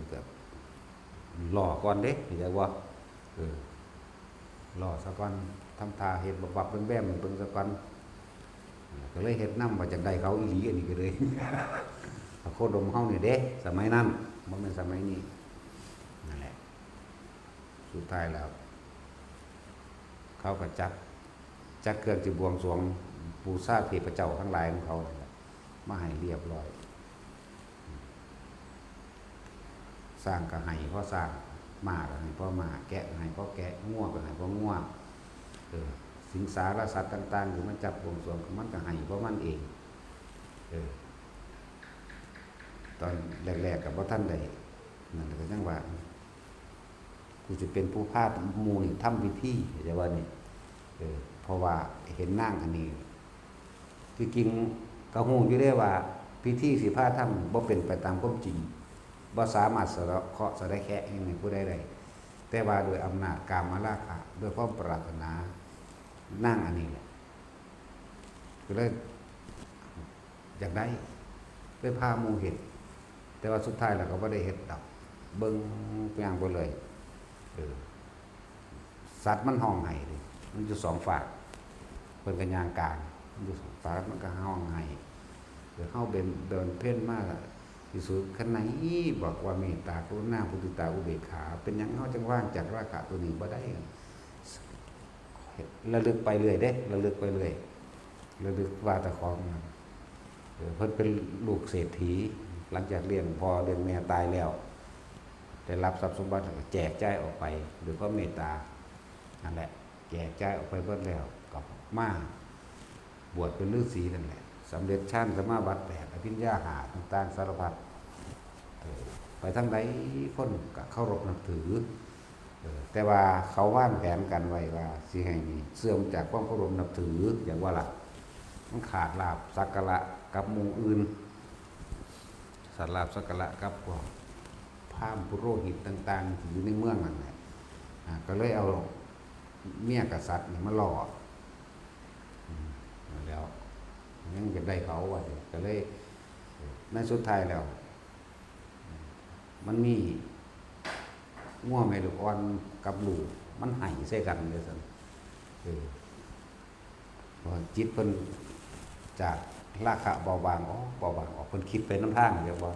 เกิดหล่อก่อนเด็กเรียกว่าหล่อสะก่อนทำตาเห็ดบับแบมเบิ่งสะก่อนก็เลยเห็ดน้ำมาจากใดเขาอีหลีอันนี้ก็เลยโคดมเฮาเนี่ยเด็กสมัยนั้นมันเป็นสมัยนี้นั่นแหละสุดท้ายแล้วเขาก็จัดเครื่องที่บวงสรวงบูชาเทพเจ้าทั้งหลายของเขามาให้เรียบร้อยสร้างก็ให้เพราะสร้างมาก็ให้เพราะมาแกะก็ให้เพราะแกะง่วก็ให้เพราะง่วสิงสารสัตว์ต่างๆหรือมันจับบวงสรวงมันก็ให้เพราะมันเองตอนแรกๆกับว่าท่านใดนั่นก็จังว่ากูจะเป็นผู้พาหมู่นี่ทำพิธีจะว่านี่เพราะว่าเห็นนั่งอันนี้ที่จริงก็ฮู้อยู่ได้ว่าพิธีสิพาทำบ่เป็นไปตามความจริงบ่สามารถสะเคาะสะได้แค่ให้ผู้ใดได้แต่ว่าโดยอำนาจกามราคะด้วยความปรารถนานั่งอันนี้แหละก็เลยอยากได้ไปพาหมู่เฮ็ดแต่ว่าสุดท้ายแล้วก็บ่ได้เฮ็ดดอกเบิ่งย่างไปเลยสัตว์มันห้องไห้ดิมันอยู่2ฝากเพิ่นก็ย่างกลางมันอยู่2ฝากมันก็ห้องไห้เดี๋ยวเฮาเดินเพ่นมาที่สุดคันไหนบอกว่าเมตตากรุณามุทิตาอุเบกขาเป็นหยังเฮาจังว่างจากราคะตัวนี้บ่ได้ระลึกไปเรื่อยเด้ระลึกไปเรื่อยระลึกว่าตะของเพิ่นเป็นลูกเศรษฐีหลังจากเลี้ยงพ่อเลี้ยงแม่ตายแล้วได้รับทรัพย์สมบัติแจกจ่ายออกไปหรือก็เมตตานั่นแหละแจกจ่ายออกไปเบิดแล้วก็มาบวชเป็นฤาษีนั่นแหละสำเร็จฌานสมาบัติ8อภิญญาหาต่างๆสารพัดไปทางใดคนก็เคารพนับถือแต่ว่าเขาวางแผนกันไว้ว่าสิให้มีเสื่อมจากความเคารพนับถืออย่างว่าล่ะมันขาดลาภสักการะกับหมู่อื่นสัตว์ลาภสักการะกับพวกพราหมณ์ปุโรหิตต่างๆที่อยู่ในเมืองนั่นแหละก็เลยเอาเมียกษัตริย์นี่มาหล่อแล้วยังจะได้เขาว่าก็เลยในสุดท้ายแล้ว มันมีงัวแม่ลูกอ่อนกับลูกมันไห้ใส่กันเลยซั่นพอจิตเพิ่นจากราคะเบาบางเบาบางออกเพิ่นคิดไปน้ำทางเรียกว่า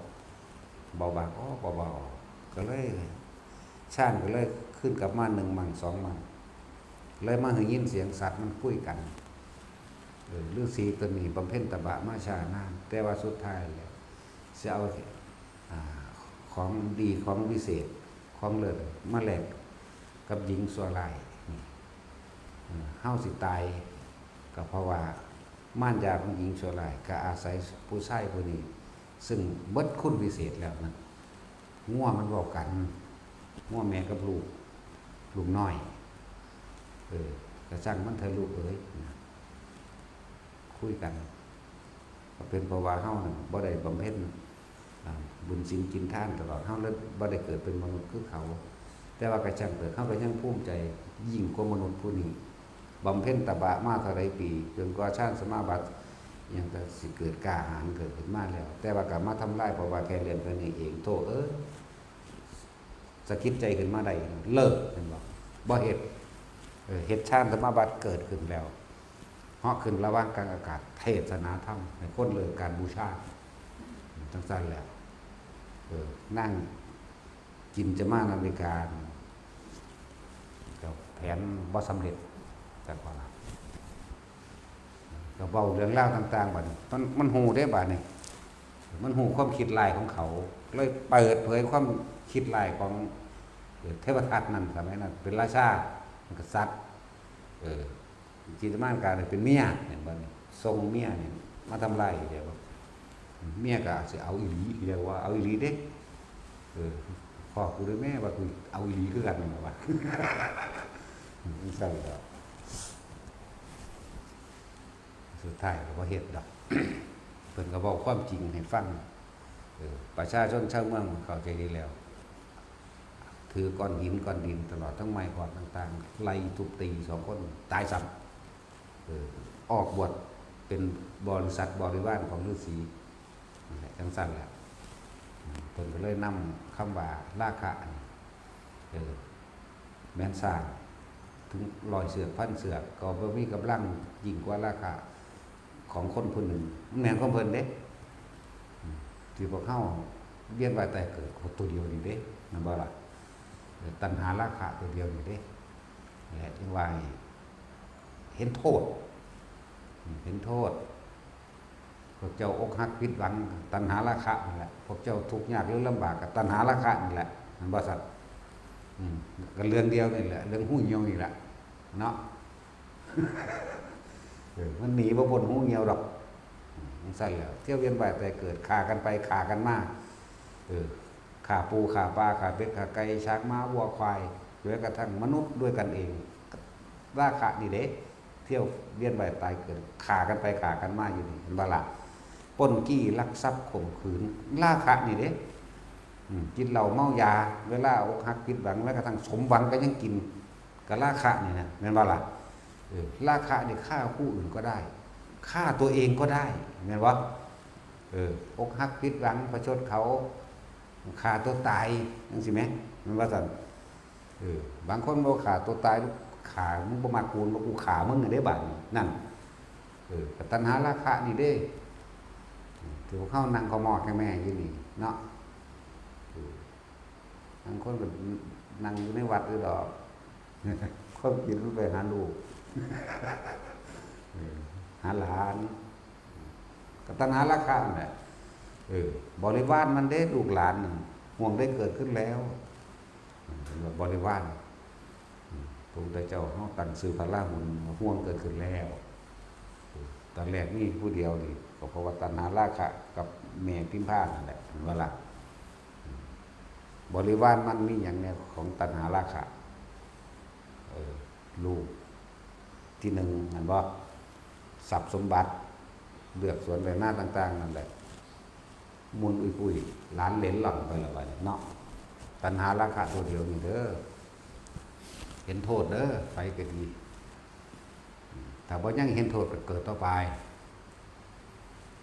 เบาบางเบาบางออกก็เลยชาติก็เลยขึ้นกลับมา1 มั่ง2 มั่งเลยมาหึงยินเสียงสัตว์มันคุยกันฤาษีตัวนี้บำเพ็ญตบะมาช้านานแต่ว่าสุดท้ายแล้วจะเอาของดีของวิเศษของเลิศมาแลกกับหญิงสัวร้ายเฮาสิตายก็เพราะว่าม่านยาของหญิงสัวร้ายก็อาศัยผู้ชายผู้นี้ซึ่งเบิดคุณวิเศษแล้วนะงัวมันเว้ากันงัวแม่กับลูกน้อยกระช่างมันเถอะลูกเอ้ยคุยกันก็เป็นเพราะว่าเฮาน่ะบ่ได้บำเพ็ญบุญศีลกินทานตลอดเฮาเลยบ่ได้เกิดเป็นมนุษย์คือเขาแต่ว่ากระช่างเถิดเฮาก็ยังภูมิใจยิ่งกว่ามนุษย์ผู้นี้บำเพ็ญตบะมาเท่าไรปีจนกว่าฌานสมาบัติยังจะสิเกิดกล้าหาญเกิดขึ้นมาแล้วแต่ว่ากลับมาทำลายเพราะว่าแค่เรียนเพิ่นนี่เองโธ่สะกิดใจขึ้นมาได้เลิกเห็นบ่เฮ็ดเฮ็ดฌานสมาบัติเกิดขึ้นแล้วเหาะขึ้นระหว่างกลางอากาศเทศนาธรรมให้คนเลิกการบูชาจังซั่นแหละนั่งกินจะมานาฬิกาแผนบ่สำเร็จจังว่าก็เว้าเรื่องราวต่างๆบัดนี้มันฮู้ได้บัดนี้มันฮู้ความคิดลายของเขาเลยเปิดเผยความคิดลายของเทวทัตนั่นสมัยนั้นเป็นราชามันกษัตริย์จิตมั่นการเป็นเมียเนี่ยบัดนี้ทรงเมียเนี่ยมาทำลายเดี๋ยวเมียก็สิเอาอีหลีเรียกว่าเอาอีหลีเด้พ่อกูด้วยแม่ว่ากูเอาอีหลีคือกันนั่นว่ามันใช่ดอกสุดท้ายก็บ่เฮ็ดดอกเพิ่นก็เว้าความจริงให้ฟังประชาชนชาวเมืองเข้าใจดีแล้วถือก้อนหินก้อนดินตลอดทั้งไม้กวาดต่างๆไล่ทุบตี2 คนตายซ้ำออกบวชเป็นบริษัทบริวารของฤาษีจังซั่นแหละเพิ่นก็เลยนำคำว่าราคะแม่นสร้างถึง100 เสือกพันเสือกก็บ่มีกำลังยิ่งกว่าราคะของคนผู้หนึ่งแม่นของเพิ่นเด้ที่พวกเฮาเวียนว่ายตายเกิดตัวเดียวนี่เด้นั่นบ่ล่ะตัณหาราคะตัวเดียวนี่เด้นี่แหละจึงว่าเห็นโทษพวกเจ้าอกหักผิดหวังตัณหาราคะนั่นแหละพวกเจ้าทุกข์ยากหรือลำบากกับตัณหาราคะนี่แหละมันบ่สัตว์ก็เรื่องเดียวนี่แหละเรื่องหู้เหี่ยวนี่แหละเนาะมันหนีบ่พ้นหู้เหี่ยวดอกมันสั่นแล้วเที่ยวเวียนว่ายตายเกิดฆ่ากันไปฆ่ากันมาฆ่าปูฆ่าปลาฆ่าเป็ดฆ่าไก่ช้างม้าวัวควายหรือกระทั่งมนุษย์ด้วยกันเองราคะนี่เด้เที่ยวเวียนว่ายตายเกิดฆ่ากันไปฆ่ากันมาอยู่นี่เห็นบ่ล่ะปล้นจี้ลักทรัพย์ข่มขืนราคะนี่เด้กินเหล้าเมายาเวลาอกหักผิดหวังแล้วกระทั่งสมหวังก็ยังกินก็ราคะนี่นะแม่นบ่ล่ะราคะนี่ฆ่าผู้อื่นก็ได้ฆ่าตัวเองก็ได้แม่นบ่อกหักผิดหวังประชดเขาฆ่าตัวตายจังซี่แม่มันว่าซั่นบางคนบ่ฆ่าตัวตายฆ่ามึงบ่มักกูบ่กูฆ่ามึงได้บัดนั่นก็ตัณหาราคะนี่เด้ที่พวกเฮานั่งขมอดแม่อยู่นี่เนาะบางคนก็นั่งอยู่ในวัดดอกคนกินไปหาลูกหาหลานก็ตัณหาราคะนั่นแหละบริวารมันได้ลูกหลานห่วงได้เกิดขึ้นแล้วบริวารพระพุทธเจ้าเฮาตั้งชื่อพระราหุลห่วงเกิดขึ้นแล้วตอนแรกนี่ผู้เดียวนี่ก็เพราะว่าตัณหาราคะกับแม่พิมพานั่นแหละเห็นบ่ล่ะบริวารมันมีอย่างแนวของตัณหาราคะลูกที่1นั่นบ่ทรัพย์สมบัติเลือกสวนไรหน้าต่างๆนั่นแหละมุนอุ้ยหลานเหลนหล่อนไปละบัดเนาะตัณหาราคะตัวเดียวนี่เด้อเห็นโทษเด้อไปก็ดีถ้าบ่ยังเห็นโทษก็เกิดต่อไป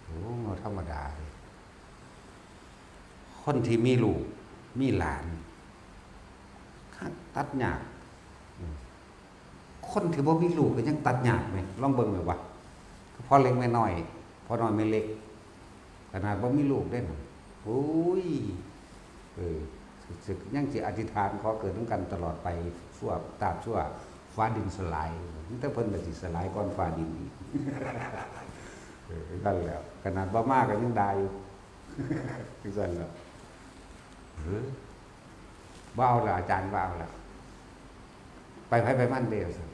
โอ้ธรรมดาเลยคนที่มีลูก มีหลานตัดหญ้าคนที่บ่มีลูกก็ยังตัดหญ้าไหมลองเบิ่งเลยว่าพอเล็กไม่น้อยพอน้อยไม่เล็กขนาดบ่มีลูกได้น่ะโอ้ยสึกยังสิอธิษฐานขอเกิดด้วยกันตลอดไปชั่วตราบชั่วฟ้าดินสลายแต่เพิ่นก็สิสลายก่อนฟ้าดินอีกนั่นแหละขนาดบ่มากก็ยังได้อยู่คือซั่นแหละบ่เอาล่ะอาจารย์บ่เอาล่ะไปไผไปมันเด้อซั่น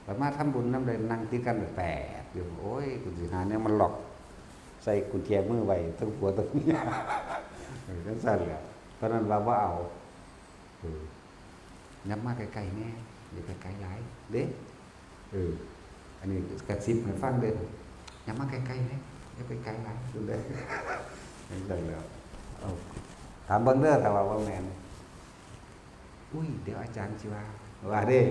แต่มาทำบุญนำได้นั่งติดกันแปดอยู่โอ้ยกูสิหาเนี่ยมันหลอกใส่กุญแจมือไว้ทั้งผัวทั้งเมียจังซั่นแหละตอนนั้นว่าบ่เอายับมาไกลๆแน่อย่าไปไกลหลายเด้อันนี้กระซิบให้ฟังเด้อยับมาไกลๆแน่อย่าไปไกลหลายดูเด้จังซั่นแล้วถามเบิ่งเด้อถ้าว่าแม่นอุ้ยเดี๋ยวอาจารย์สิว่าเด้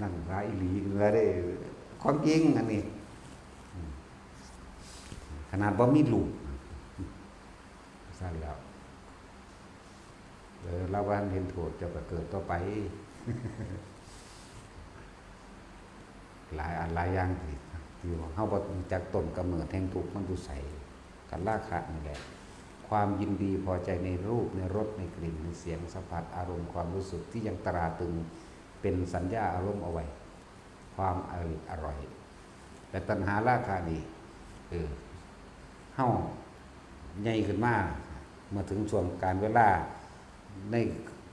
นั่นว่าอีหลีว่าเด้ความจริงอันนี้ขนาดบ่มีลูกซั่นแล้วเราว่าเห็นโทษจะเกิดต่อไปหลายอันหลายอย่างที่เฮาบ่จักต้นกำเนิดแห่งทุกข์มันอยู่ไสกันราคะนี่แหละความยินดีพอใจในรูปในรสในกลิ่นในเสียงสัมผัสอารมณ์ความรู้สึกที่ยังตราตรึงเป็นสัญญาอารมณ์เอาไว้ความอร่อยแต่ตัณหาราคะนี่เฮาใหญ่ขึ้นมาเมื่อถึงช่วงการเวลาใน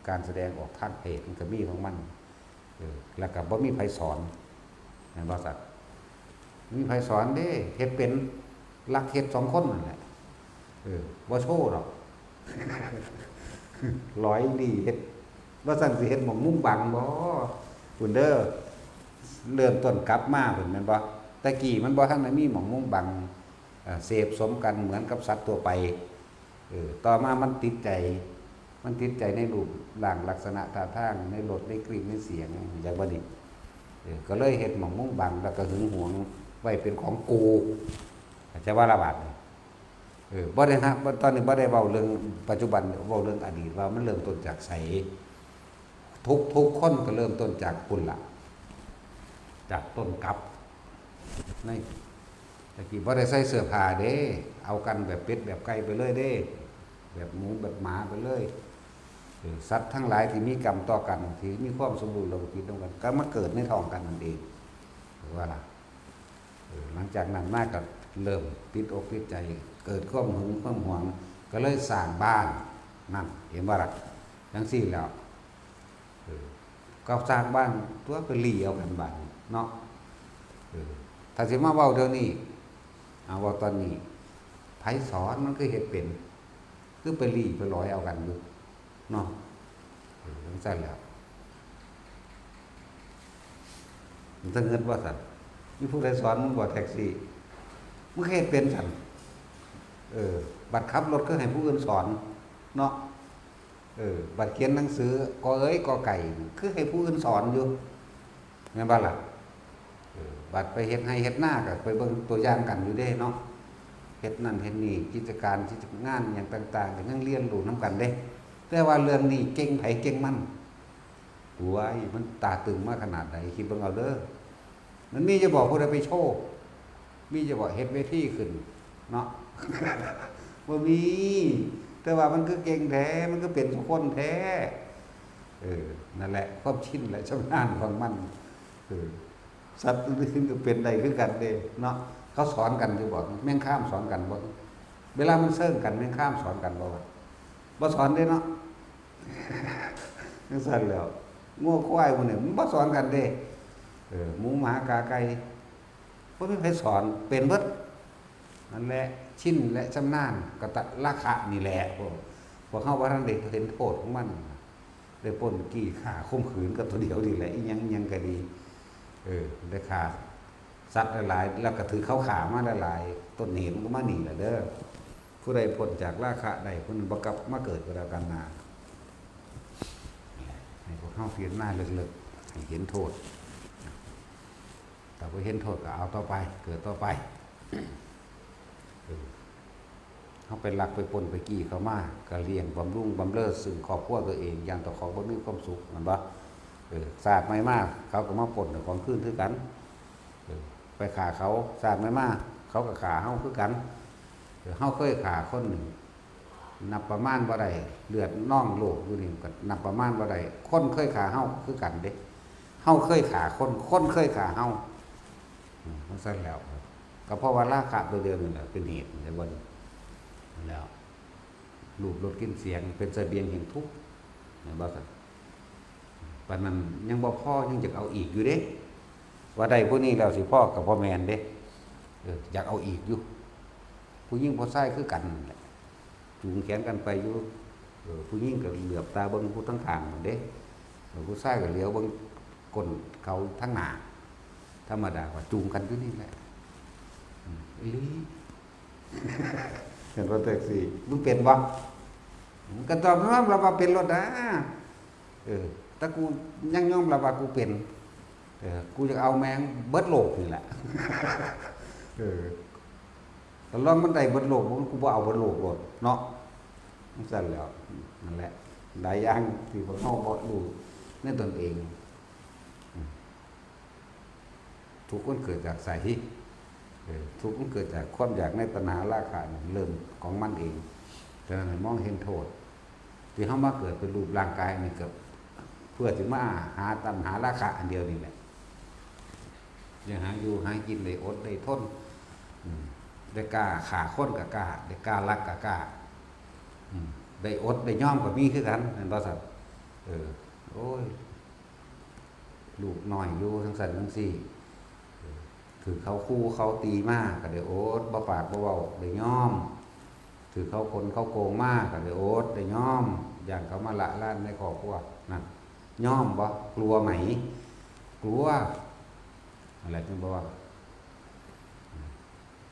การแสดงออกทางเพศมันก็มีของมันแล้วก็บ่มีไผสอนแม่นบ่สัตว์มีไผสอนเด้เฮ็ดเป็นรักเฮ็ด2คนนั่นแหละบ่โชว์หรอกร้อยดีเฮ็ดว่าซั่นสิเฮ็ดหม่องมุมบังบ่พุ่นเด้อเริ่มต้นกลับมาพุ่นแม่นบ่แต่กี้มันบ่ทันได้มีหม่องมุมบังเสพสมกันเหมือนกับสัตว์ตัวไปต่อมามันติดใจในรูปร่างลักษณะท่าทางในรสในกลิ่นในเสียงอย่างบ่นี้ก็เลยเฮ็ดหม่องมุมบังแล้วก็หึงหวงไว้เป็นของกูจะว่าระบาดบ่ได้ฮะตอนนี้บ่ได้เว้าเรื่องปัจจุบันเว้าเรื่องอดีตว่ามันเริ่มต้นจากไสทุกคนก็เริ่มต้นจากปุ่นล่ะจากต้นกับนี่ตะกี้บ่ได้ใส่เสื้อผ้าเด้เอากันแบบเป็ดแบบไก่ไปเลยเด้แบบหมูแบบหมาไปเลยสัตว์ทั้งหลายที่มีกรรมต่อกันที่มีความสมบูรณ์ลงที่ตรงกันก็มาเกิดในท้องกันนั่นเองว่าล่ะหลังจากนั้นมาก็เริ่มติดอกติดใจเกิดความหึงความหวงก็เลยสร้างบ้านนั่นเห็นว่าล่ะจังซี่แล้วก็สร้างบ้านตัวไปหลีเอากันบ้านเนาะถ้าสิมาเว้าเดี๋ยวนี้เอาว่าตอนนี้ไผสอนมันคือเฮ็ดเป็นคือไปหลีไปลอยเอากันอยู่เนาะจังซั่นแล้วมันจะเงินว่าซั่นมีผู้ใดสอนมึงบ่แท็กซี่มึงเฮ็ดเป็นซั่นบัดขับรถก็ให้ผู้อื่นสอนเนาะบัดเขียนหนังสือกอเอ้ยกอไก่คือให้ผู้อื่นสอนอยู่แม่นบ่ล่ะบัดไปเฮ็ดให้เฮ็ดหน้าก็ไปเบิ่งตัวอย่างกันอยู่เด้เนาะเฮ็ดนั่นเฮ็ดนี่กิจการกิจงานอย่างต่างๆก็ยังเรียนรู้นํกันเด้แต่ว่าเรื่องนี้เก่งไผเก่งมันโอ้ยมันตาตึงมาขนาดใดคิดเบิ่งเอาเด้อมันมีจะบอกผู้ใดไปโชว์มีจะบอกเฮ็ดเวทีขึ้นเนาะบ่มีแต่ว่ามันคือเก่งแท้มันก็เป็นคนแท้นั่นแหละความชินแหละชำนาญของมันสัตว์อื่นก็เป็นได้คือกันเด้เนาะเขาสอนกันอยู่บ่แม่งข้ามสอนกันบ่เวลามันเซิ่งกันแม่งข้ามสอนกันบ่สอนเด้เนาะจังซั่นแล้วงัวควายพวกนี้มันบ่สอนกันเด้หมูหมากาไก่บ่มีใครสอนเป็นเบิดนั่นแหละชินและชำนาญก็ตะราคะนี่แหละพวกเฮาว่าท่านเด็กเห็นโทษของมันได้ปล้นกี้ฆ่าข่มขืนกับตัวเดียวนี่แหละอีหยังก็ดีได้ฆ่าสัตว์หลายๆแล้วก็ถือเขาขามาหลายๆต้นเหตุมันก็มานี่แหละเด้อผู้ใดพ้นจากราคะได้ผู้นั้นบ่กลับมาเกิดกับเรากันนาให้พวกเฮาพิจารณาลึกๆให้เห็นโทษแต่พอเห็นโทษก็เอาต่อไปเกิดต่อไป เขาไปลักไปปล้นไปกี้เขามาก็เลี้ยงบำรุงบำเรอซึ่งครอบครัวตัวเองอย่างต่อของบ่มีความสุขมันบ่ศาสตร์ไม่มากเขาก็มาปล้นของคืนคือกันไปฆ่าเขาศาสตร์ไม่มากเขาก็ฆ่าเฮาคือกันเฮาเคยฆ่าคนหนึ่งนับประมาณบ่ได้เลือดน่องโลกอยู่นี่ก็นับประมาณบ่ได้คนเคยฆ่าเฮาคือกันเด้เฮาเคยฆ่าคนคนเคยฆ่าเฮามันซั่นแล้วก็เพราะว่าราคะตัวเดียวนี่แหละเป็นเหตุในบ่แล้วรูปรสกลิ่นเสียงเป็นเสบียงแห่งทุกข์นะบ่ซั่นปานนั้นยังบ่พอยังอยากเอาอีกอยู่เด้ว่าได้ผู้นี้แล้วสิพ่อกับพ่อแม่นเด้อยากเอาอีกอยู่ผู้หญิงผู้ชายคือกันแหละจูงแขนกันไปอยู่ผู้หญิงก็เหลือบตาเบิ่งผู้ทั้งข้างเด้ผู้ชายก็เหลียวเบิ่งก้นเขาทั้งหน้าธรรมดาว่าจูงกันอยู่นี่แหละอีหลีเห็นรถแท็กซี่มึงเป็นบ่มึงก็ตอบว่าเราว่าเป็นรถนะถ้ากูยังยอมรับว่ากูเป็นกูจะเอาแมงเบิดโลกนี่แหละแต่ลองมันได้เบิดโลกกูบ่เอาเบิดโลกหมดเนาะมันสั่นแล้วนั่นแหละหลายอย่างที่พวกเฮาบ่รู้ในตนเองทุกคนเกิดจากสาเหตุทุกข์มันเกิดจากความอยากในตัณหาราคะเริ่มของมันเองแต่มองเห็นโทษที่เขามาเกิดเป็นรูปร่างกายนี่เกิดเพื่อที่มาหาตัณหาราคะอันเดียวนี่แหละยังหาอยู่หากินได้อดได้ทนได้กล้าขาค้นกับกล้าได้กล้ารักกับกล้าได้อดได้ย่อมกับมีคือกันนั่นบ่สัตว์โอ้ยลูกน้อยอยู่ทั้งสันทั้งสี่ถือเขาคู่เขาตีมากก็เดี๋ยวโอ๊ตบ่ปากบ่เว้าได้ย่อมถือเขาคนเขาโกงมากก็เดี๋ยวโอ๊ตได้ย่อมอย่างเขามาละล้านในครอบครัวนั่นย่อมบ่กลัวไหมกลัวอะไรจึงบอกว่า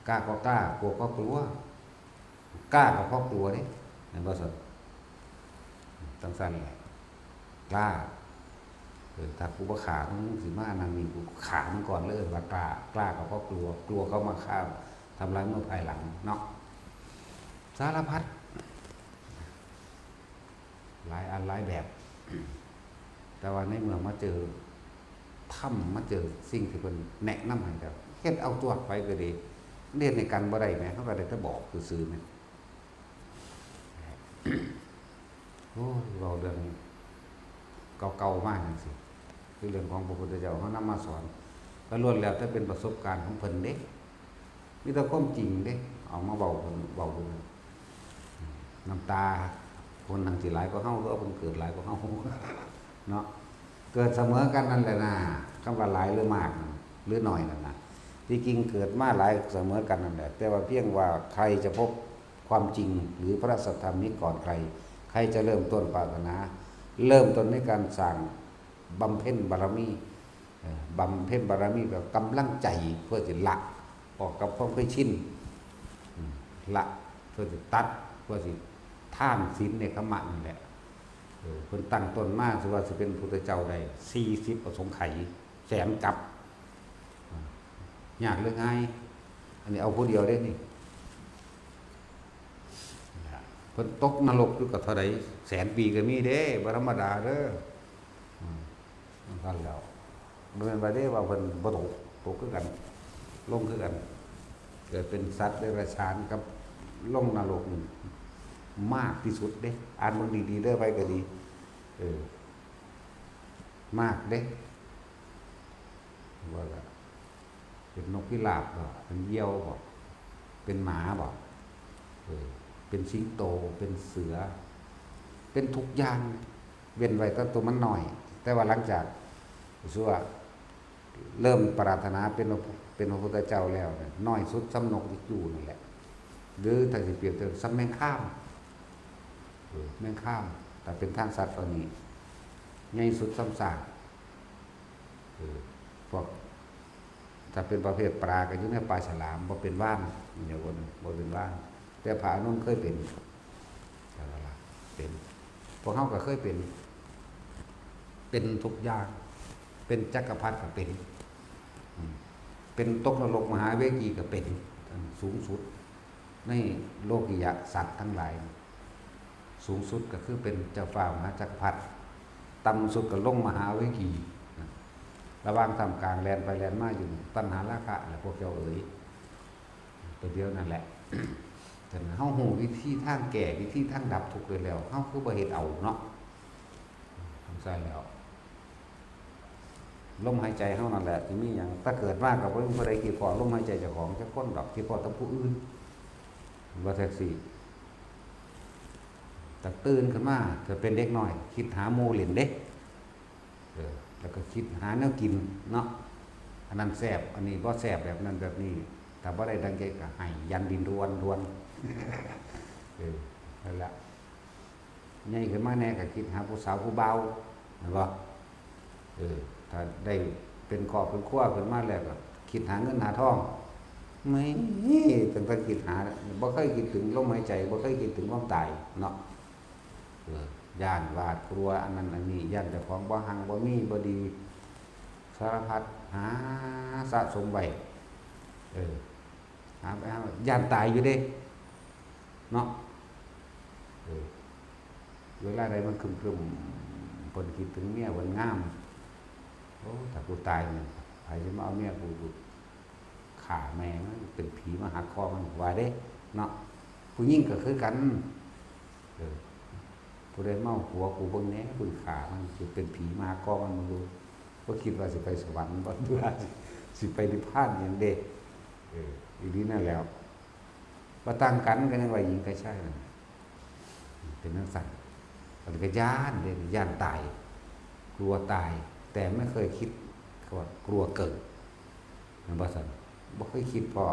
กล้าก็กล้ากลัวก็กลัวกล้าก็เพราะกลัวนี่นั่นบ่สัตว์ตั้งสั้นแหละกล้าถ้ากูว่าขามึงสิมานั่นนี่กูขามึงก่อนเลยว่ากล้าเขาก็กลัวเขามาฆ่าทำร้ายเมื่อภายหลังเนาะสารพัดหลายอันหลายแบบ แต่ว่าในเมืองมาเจอถ้ำมาเจอสิ่งที่เป็นแนะนำให้แบบเฮ็ดเอาตัวไปก็ดีเรียนในการบ่ได้แม่เขาก็ได้แต่บอกคือซื้อเนี่ยโอ้เราเรื่องเก่าๆมากจังซี่คือเรื่องของพระพุทธเจ้าเขานำมาสอนก็ล้วนแล้วแต่เป็นประสบการณ์ของเพิ่นเด้มีแต่ความจริงเด้เอามาเว้าเพิ่นน้ำตาคนทางสิหลายก็เฮาก็เพิ่นเกิดหลายก็เฮาเนาะเกิดเสมอกันนั่นแหละนะคำว่าหลายหรือมากหรือน้อยนั่นน่ะที่จริงเกิดมาหลายเสมอกันนั่นแหละแต่ว่าเพียงว่าใครจะพบความจริงหรือพระสัทธรรมนี้ก่อนใครจะเริ่มต้นปรารถนาเริ่มต้นในการสร้างบำเพ็ญบารมีบำเพ็ญบารมีแบบกำลังใจเพื่อจะละออกกับความเคยชินละเพื่อจะตัดเพื่อจะท่านศีลในขมะนี่แหละคนตั้งต้นมากสุว่าจะเป็นพุทธเจ้าได้40ประสงค์ไขแสนกับยากหรือไงอันนี้เอาผู้เดียวได้นี่เพิ่นตกนรกอยู่กับเท่าใดแสนปีก็มีเด้บ่ธรรมดาเด้อนั่นแล้วบ่แม่นว่าเด้ว่าเพิ่นบ่ตกคือกันลงคือกันเกิดเป็นสัตว์เดรัจฉานกับลงนรกนี่มากที่สุดเด้อ่านเบิ่งดีๆเด้อไปก็ดีมากเด้ว่าล่ะเป็นนกพิราบบ่เป็นเหยี่ยวบ่เป็นหมาบ่เป็นสิงโตเป็นเสือเป็นทุกอย่างเว้นไว้แต่ตัวมันน้อยแต่ว่าหลังจากรู้ว่าเริ่มปรารถนาเป็นพระพุทธเจ้าแล้วน้อยสุดซ้ำนกที่อยู่นั่นแหละหรือถ้าสิเปรียบเทียบซ้ำแมงข้ามแมงข้ามแต่เป็นทางสัตว์ตอนนี้ใหญ่สุดซ้ำซากพวกถ้าเป็นประเภทปลาก็อยู่ในปลาฉลามบ่เป็นว่านเดี๋ยวบ่เป็นว่านแต่ผานุ่นเคยเป็นพวกเขาก็เคยเป็นทุกอย่างเป็นจักรพรรดิก็เป็นตกนรกมหาเวกีก็เป็นสูงสุด ในโลกิยะสัตว์ทั้งหลายสูงสุดก็คือเป็นเจ้าฟ้ามหาจักรพรรดิต่ำสุดก็ลงมหาวิกีระหว่างทำกลางแลนไปแลนมาอยู่ตัณหาราคะแหละพวกเจ้าเอ๋ยตัวเดียวนั่นแหละแต่เฮาหูวิธีทางแก่วิธีทางดับทุกข์เลยแล้วเฮาคือบ่เฮ็ดเอาเนาะทำใส่แล้วลมหายใจเฮานั่นแหละที่มีหยังถ้าเกิดมาก็บ่มีผู้ใดคิดพอลมหายใจเจ้าของจะคนดอกคิดพอแต่ผู้อื่นว่าแท็กซี่แต่ตื่นขึ้นมาจะเป็นเด็กน้อยคิดหาหมู่เล่นเด้แล้วก็คิดหาแนวกินเนาะอันนั้นแซ่บอันนี้บ่แซ่บแบบนั้นแบบนี้แต่บ่ได้ดังใจก็ให้ยันดินดวนนั่นแหละใหญ่ขึ้นมาแน่ก็คิดหาผู้สาวผู้เบาเห็นบ่ถ้าได้เป็นครอบเป็นครัวขึ้นมาแล้วก็คิดหาเงินหาทองไม่ตั้งแต่คิดหาบ่เคยคิดถึงลมหายใจบ่เคยคิดถึงความตายเนาะย่านหวาดกลัวอันนั้นอันนี้ย่านแต่ของบ่หังบ่มีบ่ดีสารพัดหาสะสมไว้หาไปหาย่านตายอยู่เด้เนาะเวลาใดมันครึมๆคนคิดถึงเมียคนงามโอ้ถ้ากูตายเนี่ยใครจะมาเอาเมียกูฆ่าแม่มันเป็นผีมาหักคอมันว่าเด้เนาะผู้หญิงก็คือกันผู้ใดเมาหัวกูเบิ่งแหน่กูฆ่ามันสิเป็นผีมาหักคอมันดูบ่คิดว่าสิไปสวรรค์บ่เบื่อสิไปนิพพานอย่างเด้อีนี้นั่นแล้วบ่ต่างกันกันว่าหญิงกับชายนั่นเป็นจังซั่นมันก็ย้านเด้ย้านตายกลัวตายแต่ไม่เคยคิดว่ากลัวเกิดมันบ่ซั่นบ่เคยคิดพอ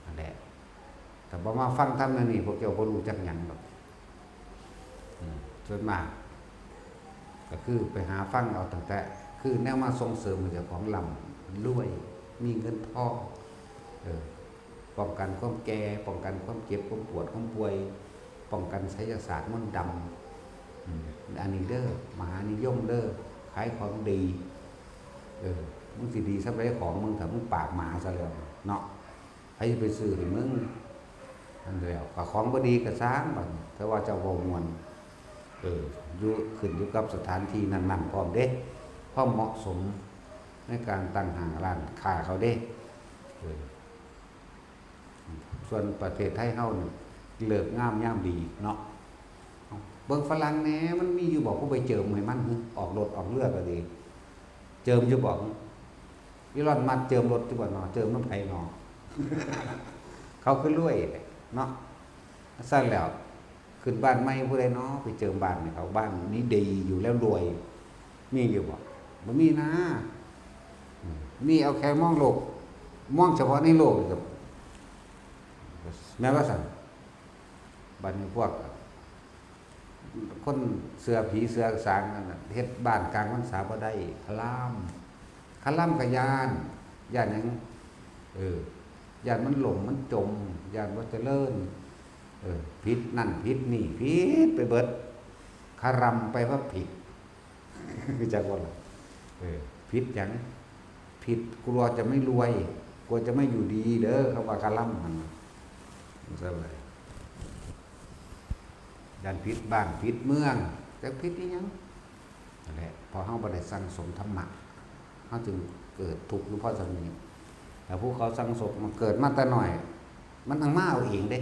นั่นแหละแต่บ่มาฟังธรรมนั่นนี่พวกเจ้าบ่รู้จักหยังหรอกส่วนมากก็คือไปหาฟังเอาตั้งแต่คือแนวมาส่งเสริมให้เจ้าของร่ำรวยมีเงินทองป้องกันความแก่ป้องกันความเจ็บความปวดความป่วยป้องกันไสยศาสตร์มนต์ดำอันนี้เด้อมหานิยมเด้อขายของดีมึงสิดีสักไรของมึงถ้ามึงปากหมาซะแล้วเนาะให้ไปซื้อให้มึงนั่นแล้วของบ่ดีก็สร้างบัดแต่ว่าเจ้าบ่ม่วนอยู่ขึ้นอยู่กับสถานที่นั้นๆพร้อมเด้พร้อมเหมาะสมในการตั้งห้างร้านค้าเขาเด้ส่วนประเทศไทยเฮานี่เลิกงามยามดีเนาะเบิ่งฝรั่งแหน่มันมีอยู่บอกผู้ไปเจิมให้มันออกรถออกเรือก็ดีเจิมอยู่บอกอีลอนมัสเจิมรถอยู่บ่เนาะเจิมน้ำไผเนาะเขาคือรวยเนาะซั่นแล้วขึ้นบ้านใหม่ผู้ใดเนาะไปเจิมบ้านให้เขาบ้านนี้ดีอยู่แล้วรวยมีอยู่บ่บ่มีนะมีเอาแค่มองโลกมองเฉพาะในโลกครับแม้ว่าซั่นบัดนี้พวกคนเสือผีเสือสางนั่นน่ะเฮ็ดบ้านกลางพรรษาบ่ได้คลามกับยานหยังยานมันหลงมันจมยานบ่เจริญผิดนั่นผิดนี่ผิดไปเบิดคารำไปว่าผิดคือจักว่าล่ะผิดหยังผิดกลัวจะไม่รวยกลัวจะไม่อยู่ดีเด้อเขาว่าคารำมันซะเลยดันพิษบ้านพิษเมืองแต่พิษนี่ยังนั่นแหละพอเฮาบ่ได้สั่งสมธรรมะเฮาจึงเกิดทุกข์อยู่เพราะซั่นนี้แต่ผู้เขาสั่งสมมันเกิดมาแต่น้อยมันทางมาเอาเองเด้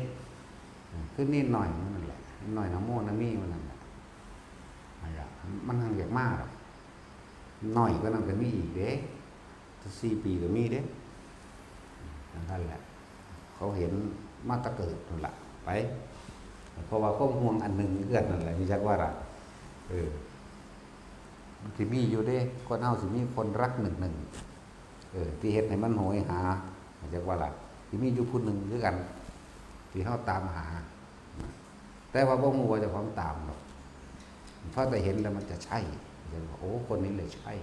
คือนิดหน่อยนั่นแหละหน่อยน้ำโมน้ำมีมันนั่นแหละมันทางอยากมากหรอกน้อยก็นั่นก็มีอีกเด้4 ปีก็มีเด้นั่นแหละเขาเห็นมาตะเกิดนั่นแหละไปเพราะว่าข้อห่วงอันหนึ่งเอื้อนนั่นแหละมีจักว่าล่ะมันสิมีอยู่เด้คนเฮาสิมีคนรักหนึ่งที่เฮ็ดให้มันโหยหามีจักว่าล่ะสิมีอยู่ผู้หนึ่งคือกันที่เฮาตามหาแต่ว่าบ่ฮู้ว่าเจ้าของตามหรอกเพราะแต่เห็นแล้วมันจะใช่จะโอ้คนนี้เลยใช่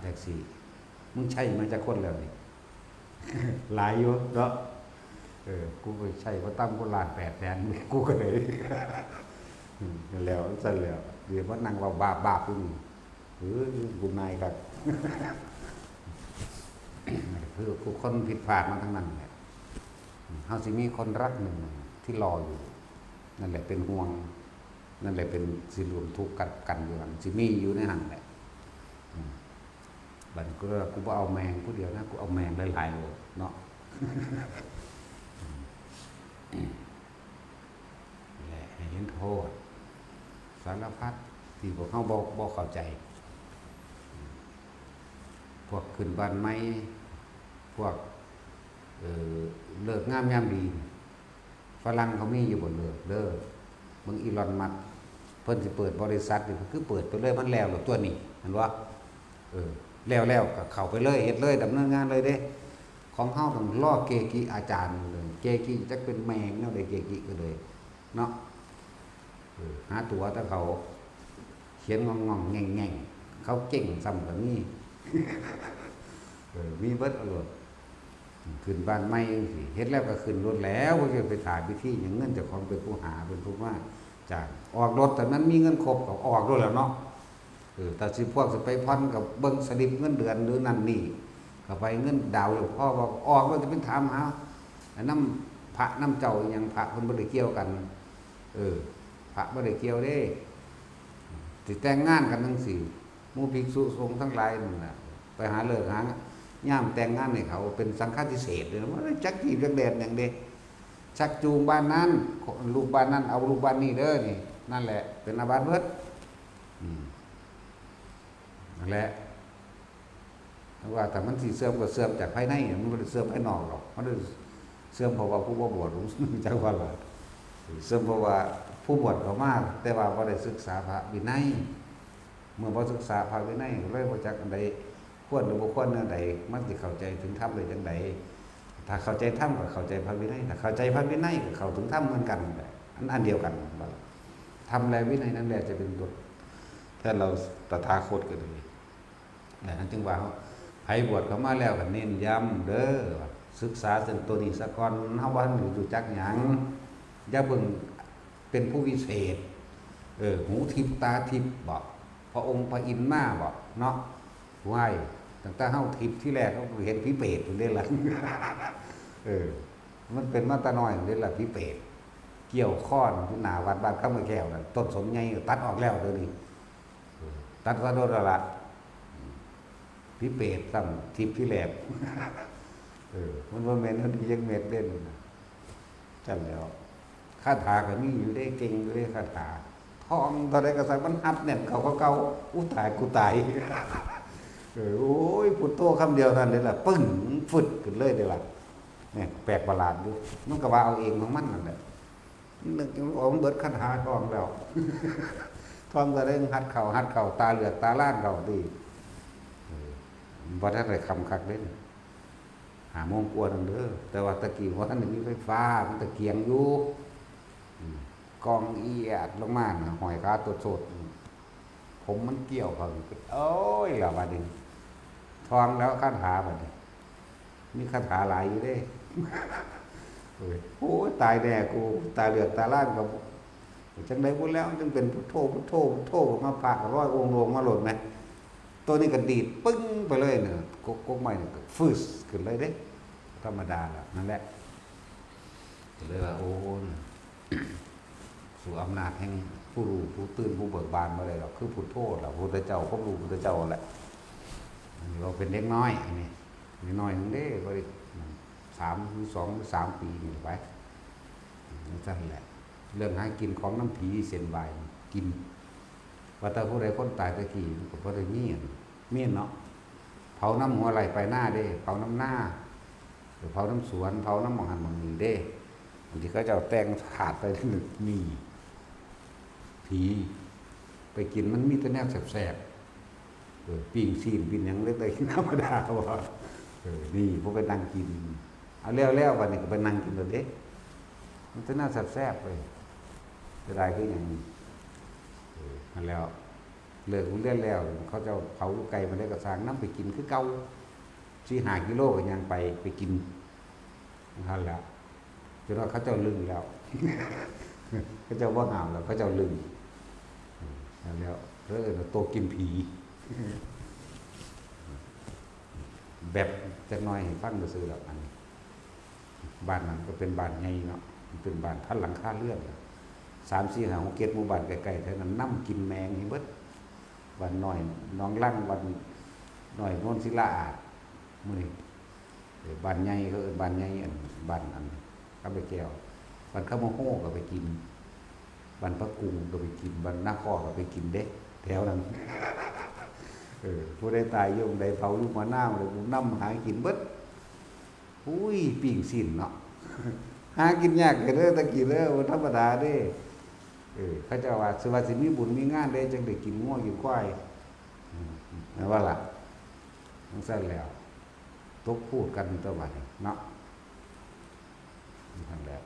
แท็กซี่มึงใช่มันจะคนแล้วนี่ หลายอยู่เนาะกูไปใช่ว่าตั้มกูล้าน8 แสนกูก็เลยแล้วสั่นแล้วเดี๋ยวว่านั่งเว้าบาปอยู่นี่กูนายก็ คือคนผิดพลาดมาทั้งนั้นแหละ เขาสิมีคนรักหนึ่งที่รออยู่นั่นแหละเป็นห่วงนั่นแหละเป็นสิรวมทุกข์กันอยู่กันสิมีอยู่ในหันแหละบัดกูบ่เอาแมงผู้เดียวนะกูเอาแมงหลายๆเลยเนาะแหละให้เห็นโทษสารพัดที่พวกเขาบ่เข้าใจพวกขึ้นบ้านไม้พวกเลิกงามยามดีฝรั่งเขามีอยู่บนเลิกมึงอีลอนมัสก์เพิ่นสิเปิดบริษัทนี่คือเปิดไปเลยมันแล้วหรอตัวนี้เห็นว่าแล้วก็เข้าไปเลยเฮ็ดเลยดำเนินงานเลยเด้ของเฮาต้องรอเกกิอาจารย์เลยเกกิจักเป็นแมงแนวใดเกกิก็เลยเนาะหาตัวแต่เขาเขียนงองๆแง่งๆเขาเก่งซ้ำกว่านี้มีเบิดอรรถขึ้นบ้านไม่สิเฮ็ดแล้วก็ขึ้นรถแล้วก็จะไปถ่ายพิธีอย่างเงินเจ้าของเป็นผู้หาเป็นผู้ว่าจ้างออกรถแต่นั้นมีเงินครบก็ออกรถแล้วเนาะแต่สิพวกสิไปพันกับเบิ่งสลิปเงินเดือนหรือนั่นนี่ก็ไปเงินดาวหลวงพ่อบอกออกแล้วจะเป็นถามหาน้ำพระน้ำเจ้ายังพระเพิ่นบ่ได้เกี่ยวกันพระบ่ได้เกี่ยวเด้สิแต่งงานกันจังซี่หมู่ภิกษุสงฆ์ทั้งหลายนั่นน่ะไปหาเลิกหาย่ามแต่งงานให้เขาเป็นสังฆาทิเศษเลยว่าจักจีบจักแดดอย่างเด้ชักจูงบ้านนั้นลูกบ้านนั้นเอาลูกบ้านนี้เด้อนี่นั่นแหละเป็นอาบัติเบิดนั่นแหละว่าแต่มันสิเสื่อมก็เสื่อมจากภายในมันไม่ได้เสื่อมภายนอกหรอกมันเสื่อมเพราะว่าผู้บ่บวชรู้จักว่าล่ะเสื่อมเพราะว่าผู้บวชเขามากแต่ว่าบ่ได้ศึกษาพระวินัยเมื่อบ่ศึกษาพระวินัยเลยบ่จักอันใดควรหรือบ่ควรแนวใดมันสิเข้าใจถึงธรรมได้จังไดถ้าเข้าใจธรรมก็เข้าใจพระวินัยถ้าเข้าใจพระวินัยก็เข้าถึงธรรมเหมือนกันอันเดียวกันบ่ล่ะธรรมและวินัยนั่นแหละจะเป็นตัวถ้าเราตถาคตก็เลยดังนั้นจึงว่าไผบวชเข้ามาแล้วก็เน้นย้ำเด้อศึกษาเส้นตัวนี้ซะก่อนเฮาบ่รู้จักหยังอย่าเบิ่งเป็นผู้วิเศษหูทิพตาทิพบ่พระองค์พระอินทร์มาบ่เนาะไหว้ตั้งแต่เฮาทิพที่แรกเขาเห็นผีเปรตพุ่นเด้ล่ะมันเป็นมาตาน้อยเด้ล่ะผีเปรตเกี่ยวข้อนที่หน้าวัดบ้านข้ามแก้วนั่นต้นสมใหญ่ตัดออกแล้วเดี๋ยวนี้ตัดซะโดนละผีเปรตซ้ำทิพที่แรกมันว่าแม่นมันยังเม็ดเด่นจังแล้วคาถาก็มีอยู่ได้เก่งอยู่ได้คาถาทองตอนใดก็สั่งมันฮับเนี่ยเขาก็เก่าอู้ตายกูตายโอ้ยพุทโธคำเดียวนั่นเลยล่ะปึ้งฟึดขึ้นเลยเดี๋ยวล่ะเนี่ยแปลกประหลาดดูมันก็ว่าเอาเองของมันนั่นแหละนึกว่ามันเบิดคาถาทองแล้วทองก็ได้หัดเข่าตาเหลือกตาล้านเราดีบ่ได้เลยคำคักเล่นหาโมงกวนเด้อแต่ว่าตะกี้ว่าท่านมีไฟฟ้ามันตะเกียงอยู่กองเอียดลงมาหอยขาตัวโสดผมมันเกี่ยวกันโอ้ยล่ะบาดนี้ทองแล้วคาถาบาดนี้มีคาถาหลายอยู่เด้โอ้ยตายแน่กูตาเหลือกตาล้านกับจังได๋บ่แล้วจังเป็นพุทโธมาพากร้อยองค์ลงมาหล่นไหมตัวนี้ก็ดีดปึ้งไปเลยเนี่ยกกใหม่เนี่ยก็ฟึสขึ้นเลยเด้ธรรมดาแล้วนั่นแหละเลยว่าโอ้สู่อำนาจแห่งผู้รู้ผู้ตื่นผู้เบิกบานมาเลยหรอกคือพุทโธแหละพุทธเจ้าควบรู้พุทธเจ้าแหละอันนี้เราเป็นเด็กน้อยอันนี้น้อยนึงเด้ก็ได้3 ปีนี่ไปนั่นแหละเรื่องหากินของน้ำผีเส้นใบกินว่าแต่ผู้ใดคนตายตะกี้ก็บ่ได้เมียนเนาะเผาน้ำหัวไหลไปหน้าเด้เผาน้ำหน้าหรือเผาน้ำสวนเผาน้ำหมองหันหมองนี่เด้บางทีเขาจะเอาแตงถาดไปหนึ่งมีผีไปกินมันมีแต่แนวแสบๆปิ้งซีนปิ้งยังเล็กๆธรรมดาว่านี่พวกไปนั่งกินเอาแล้ววันนี้ก็ไปนั่งกินเลยเด้มันจะน่าแสบๆไปจะได้คืออย่างนี้แล้วเลิกเรื่องแล้วเขาจะเผาไก่มาได้กระซังน้ำไปกินคือเก่า4-5 กิโลก็ยังไปกินนั่นแหละจนว่าเขาเจ้าลึงแล้วเขาเจ้าว่าหามแล้วเขาเจ้าลึงแล้วโตกินผีแบบจะน้อยให้ฟังซื่อๆแล้วอันนี้ บ้านนั้นก็เป็นบ้านใหญ่เนาะมันเป็นบ้านพันหลังคาเรือน3 4 5 6 7หมู่บ้านใกล้ๆแถวนั้นน้ำกินแมงนี่เบิดบ้านน้อยน้องลั่งบ้านน้อยโนนศิลาอาดมื้อนี้บ้านใหญ่ก็บ้านใหญ่อันบ้านอันข้าไปแก้วบ้านข้าวโมโหก็ไปกินบ้านพระกุงก็ไปกินบ้านนาคอก็ไปกินเด้แถวนั้นผู้ใดตายโยงใดเผาลูกมาหน้าเลยนำหากินเบิดอุ้ยปิ่งสินเนาะหากินยากเด้อตะกี้เด้อธรรมดาเด้เขาเจ้าว่าสวัสดิ์มีบุญมีงานได้จังได้กินงัวกินควายนั่นว่าล่ะทั้งสั้นแล้วตกพูดกันตะวันเนาะนั่นแหละ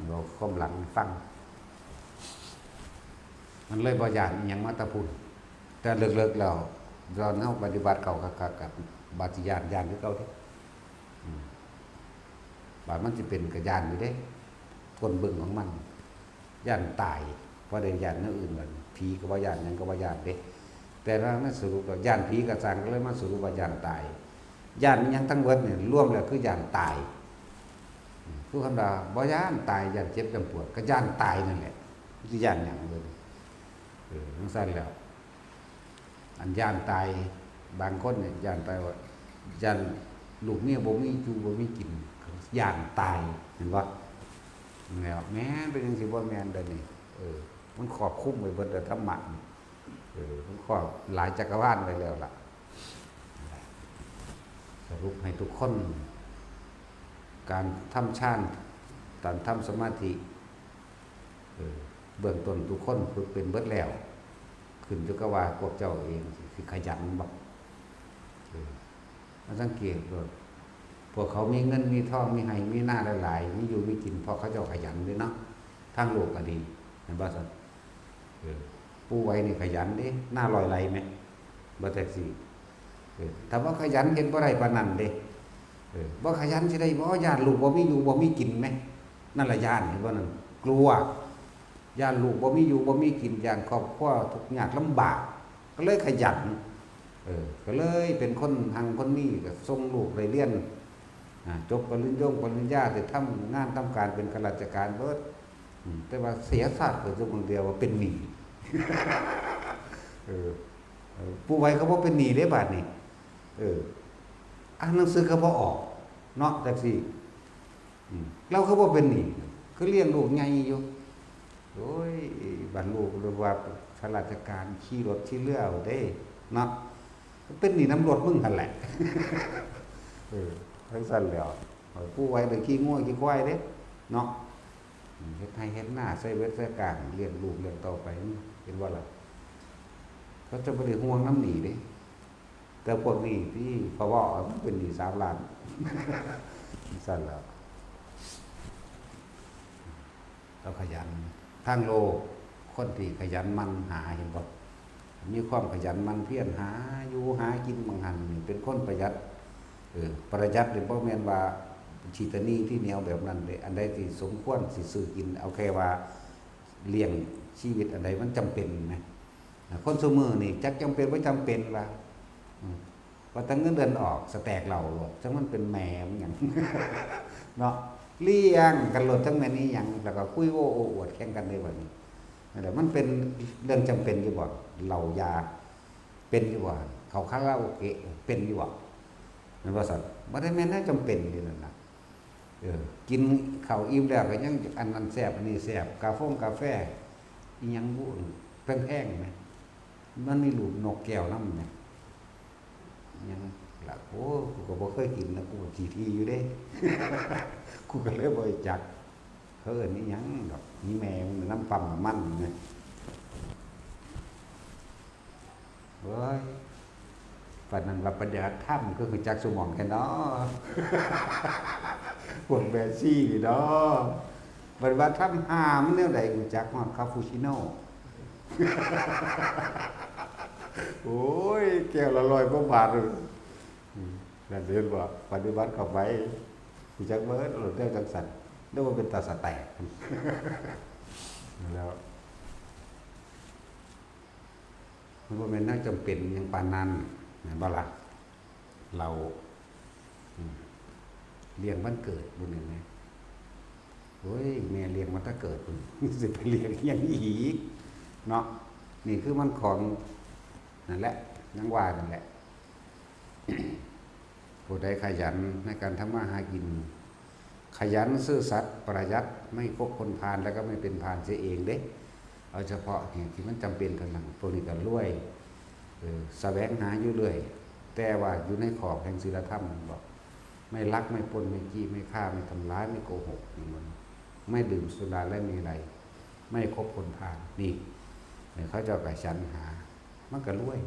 เราก้มหลังฟังมันเลยบ่ย่านอิหยังมาตะพุ่นแต่เลิกๆแล้วเราเฮาปฏิบัติเก่ากับบาสิญาณคือเก่าเด้บาดมันสิเป็นกะญาณอยู่เด้คนเบิ่งของมันญาณตายบ่ได้ญาณแนวอื่นกันผีก็บ่ญาณหยังก็บ่ญาณเด้แต่ว่ามันสรุปว่าญาณผีก็สร้างก็เลยมาสรุปว่าญาณตายญาณหยังทั้งเบิดเนี่ยรวมแล้วคือญาณตายคือคำว่าบ่ญาณตายญาณเจ็บญาณปวดก็ญาณตายนั่นแหละสิญาณหยังเบิ่งจังซั่นแล้วอันญาณตายบางคนเนี่ยญาณตายว่าญาณลูกเมียบ่มีอยู่บ่มีกินญาณตายเห็นบ่แล้วแม่นเป็นจังซี่บ่แม่นเด้อนี่มันครอบคลุมไว้เบิดแต่ธรรมะมันครอบหลายจักรวาลไว้แล้วล่ะสรุปให้ทุกคนการทำฌานการทำสมาธิเบื้องต้นทุกคนฝึกเป็นเบิดแล้วขึ้นอยู่กับว่าพวกเจ้าเองสิขยันบ่มาสังเกตว่าพวกเขามีเงินมีทองมีให้มีหน้าหลายๆมีอยู่มีกินเพราะเขาเจ้าขยันด้วยเนาะทางโลกก็ดีเห็นบ่ซั่นผู้ไว้นี่ขยันเด้หน้าลอยไหลไหมบ่แท็กซี่ถ้าบ่ขยันเฮ็ดบ่ได้ปานนั้นเด้บ่ขยันสิได้บ่ญาติลูกบ่มีอยู่บ่มีกินไหมนั่นล่ะญาติเห็นบ่นั่นกลัวญาติลูกบ่มีอยู่บ่มีกินอย่างครอบครัวทุกข์ยากลำบากก็เลยขยันก็เลยเป็นคนหังคนนี้ก็ส่งลูกไปเรียนจบปริญญาได้ทำงานทำการเป็นข้าราชการเบิดแต่ว่าเสียชาติไปซุคนเดียวว่าเป็นหนี้ผู้ไว้เขาบ่เป็นหนี้เด้บาดนี้อ่านหนังสือก็บ่ออกเนาะจังซี่เราก็บ่เป็นหนี้คือเลี้ยงลูกใหญ่อยู่โอ้ยบัดลูกเรียกว่าข้าราชการขี่รถขี่เรือเด้เนาะเป็นหนี้น้ำรถมึงหั่นแหละทั้งสั้นแล้วผู้ไว้เลยขี้ง่วงขี้ควายเด้เนาะเฮ็ดให้เฮ็ดหน้าใส่เวทใส่กลางเลี้ยงลูกเลี้ยงต่อไปเห็นว่าล่ะเขาจะบ่ได้ห่วงน้ำหนีเด้แต่พวกนี้ที่เขาว่ามันเป็นหนี้3 ล้านสั้นแล้วเราขยันทางโลกคนที่ขยันมันหาเห็นบ่มีความขยันมันเพียรหาอยู่หากินบางหันเป็นคนประหยัดประหยัดนี่บ่แม่นว่าชีตนีที่เหนียวแบบนั้นเด้อันใดที่สมควรสิซื้อกินเอาแค่ว่าเลี้ยงชีวิตอันใดมันจำเป็นไหมคนซุมื้อนี่จักจำเป็นบ่จำเป็นว่าว่าตั้งเงินเดือนออกสแตกเราโลดจังมันเป็นแหมมันหยัง เนาะเลี้ยงกันโลดทั้งแม่นี้หยังแล้วก็คุยโอ้อวดแข่งกันได้บัดนี้นั่นแหละมันเป็นเรื่องจำเป็นอยู่บ่เหล้ายาเป็นอยู่บ่เขาคาราโอเกะเป็นอยู่บ่มันว่าซั่นบ่ได้แม่นจำเป็นนี่นั่นน่ะกินข้าวอิ่มแล้วก็ยังอันนั้นแซ่บอันนี้แซ่บกาแฟอีหยังบุแพงๆมั้ยมันมีลูกนกแก้วนำมั้ยยังล่ะโอ้กูก็บ่เคยกินนะกูจีทีอยู่เด้ กูก็เลยบ่จักเขาเอิ้นอีหยังดอกมีแมวน้ำปั๊มมันนะเฮ้ยปานนั้นว่าปฏิบัติธรรมก็คือจักสมองแค่เนาะ พวกแบซี่นี่เนาะปฏิบัติธรรมหามันแนวใดกูจักฮอดคาปูชิโน่ โอ้ยแก้วละ100 กว่าบาทนั่นเรียนว่าปฏิบัติเข้าไปกูจักเบิดหลุดได้จังสั่นนึกว่าเป็นตาสแตกแล้วมันบ่แม่นน่าจำเป็นอย่างปานนั้นแม่นบ่ล่ะเรา เลี้ยงวันเกิดบุญเห็นไหมโอ้ยแม่เลี้ยงมันถ้าเกิดบุญสิไปเลี้ยงอย่างอีกเนาะนี่คือมันของนั่นแหละยังว่านั่นแหละผู้ใดขยันในการทำมาหากินขยันซื่อสัตย์ประหยัดไม่คบคนพาลแล้วก็ไม่เป็นพาลเสียเองเด้เอาเฉพาะที่มันจำเป็นเท่านั้นพวกนี้ก็รวยแสวงหาอยู่เรื่อยแต่ว่าอยู่ในขอบแห่งศีลธรรมบอกไม่ลักไม่ปล้นไม่จี้ไม่ฆ่าไม่ทำร้ายไม่โกหกนี่มันไม่ดื่มสุราและมีอะไรไม่คบคนพาลนี่เขาเจ้าก็ฉันหามันก็รวย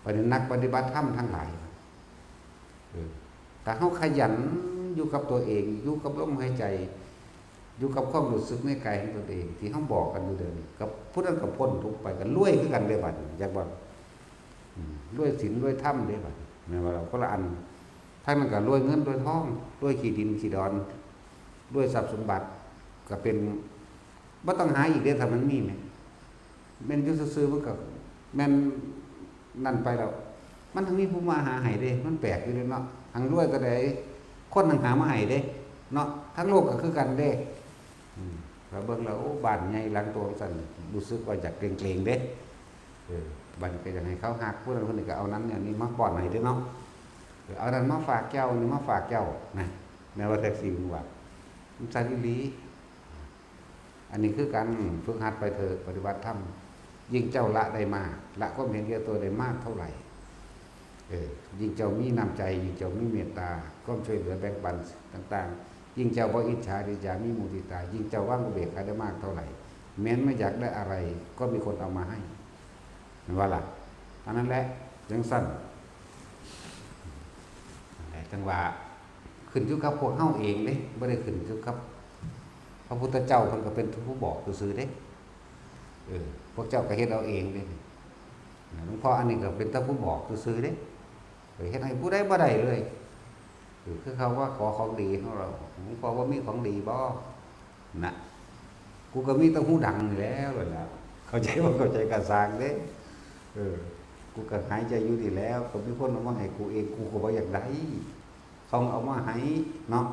ประเด็นนักปฏิบัติธรรมทั้งหลายแต่เขาขยันอยู่กับตัวเองอยู่กับลมหายใจอยู่กับความรู้สึกในกายของตัวเองที่เขาบอกกันอยู่เดิมกับพุทธกับพ้นทุกไปกันรวยขึ้นกันเลยบัดอยากว่ารวยศีลรวยธรรมเลยบัดแม้ว่าเราก็ละอันถ้ามันก็รวยเงินรวยทองรวยขี้ดินขี้ดอนรวยทรัพย์สมบัติก็เป็นไม่ต้องหาอีกเด้ถ้ามันมีไหมแม่นยุทธซื้อมันก็แม่นนั่นไปแล้วมันทั้งมีผู้มาหาให้เด้มันแปลกอยู่เลยเนาะทั้งรวยก็ได้คนทั้งหามาให้เด้เนาะทั้งโลกก็คือกันเด้เราเบิ่งแล้วบ้านใหญ่หลังโตสั่นรู้สึกว่าอยากเกรงๆเด้บ้านก็อยากให้เขาหักผู้นั้นคนนี้ก็เอานั้นเนี่ยนี่มาป้อนให้เด้เนาะเอานั้นมาฝากเจ้านี่มาฝากเจ้านะแม้ว่าแท็กซี่มันว่ามันซาลิลีอันนี้คือการฝึกหัดไปเถอะปฏิบัติธรรมยิ่งเจ้าละได้มากละก็เห็นแก่ตัวได้มากเท่าไหร่ยิ่งเจ้ามีน้ำใจยิ่งเจ้ามีเมตตาก็ช่วยเหลือแบ่งปันต่างๆยิ่งเจ้าบ่อิจฉาริษยามีมุทิตายิ่งเจ้าว่างอุเบกขาได้มากเท่าไหร่แม้นไม่อยากได้อะไรก็มีคนเอามาให้นั่นว่าล่ะอันนั้นแหละจังสั้นแต่จังหวะขึ้นอยู่กับพวกเฮาเองเด้บ่ได้ขึ้นอยู่กับพระพุทธเจ้าเพิ่นก็เป็นผู้บอกซื่อๆเด้พวกเจ้าก็เฮ็ดเอาเองเด้หลวงพ่ออันนี้ก็เป็นแต่ผู้บอกซื่อๆเด้ไปเฮ็ดให้ผู้ใดบ่ได้เลยคือเขาว่าขอของดีของเราหลวงพ่อว่ามีของดีบ่นะกูก็มีแต่หูดังนี่แล้วล่ะเข้าใจว่าเข้าใจก็สร้างเด้กูก็หายใจอยู่นี่แล้วก็มีคนเอามาให้กูเองกูก็บ่อยากได้เขาเอามาให้เนาะ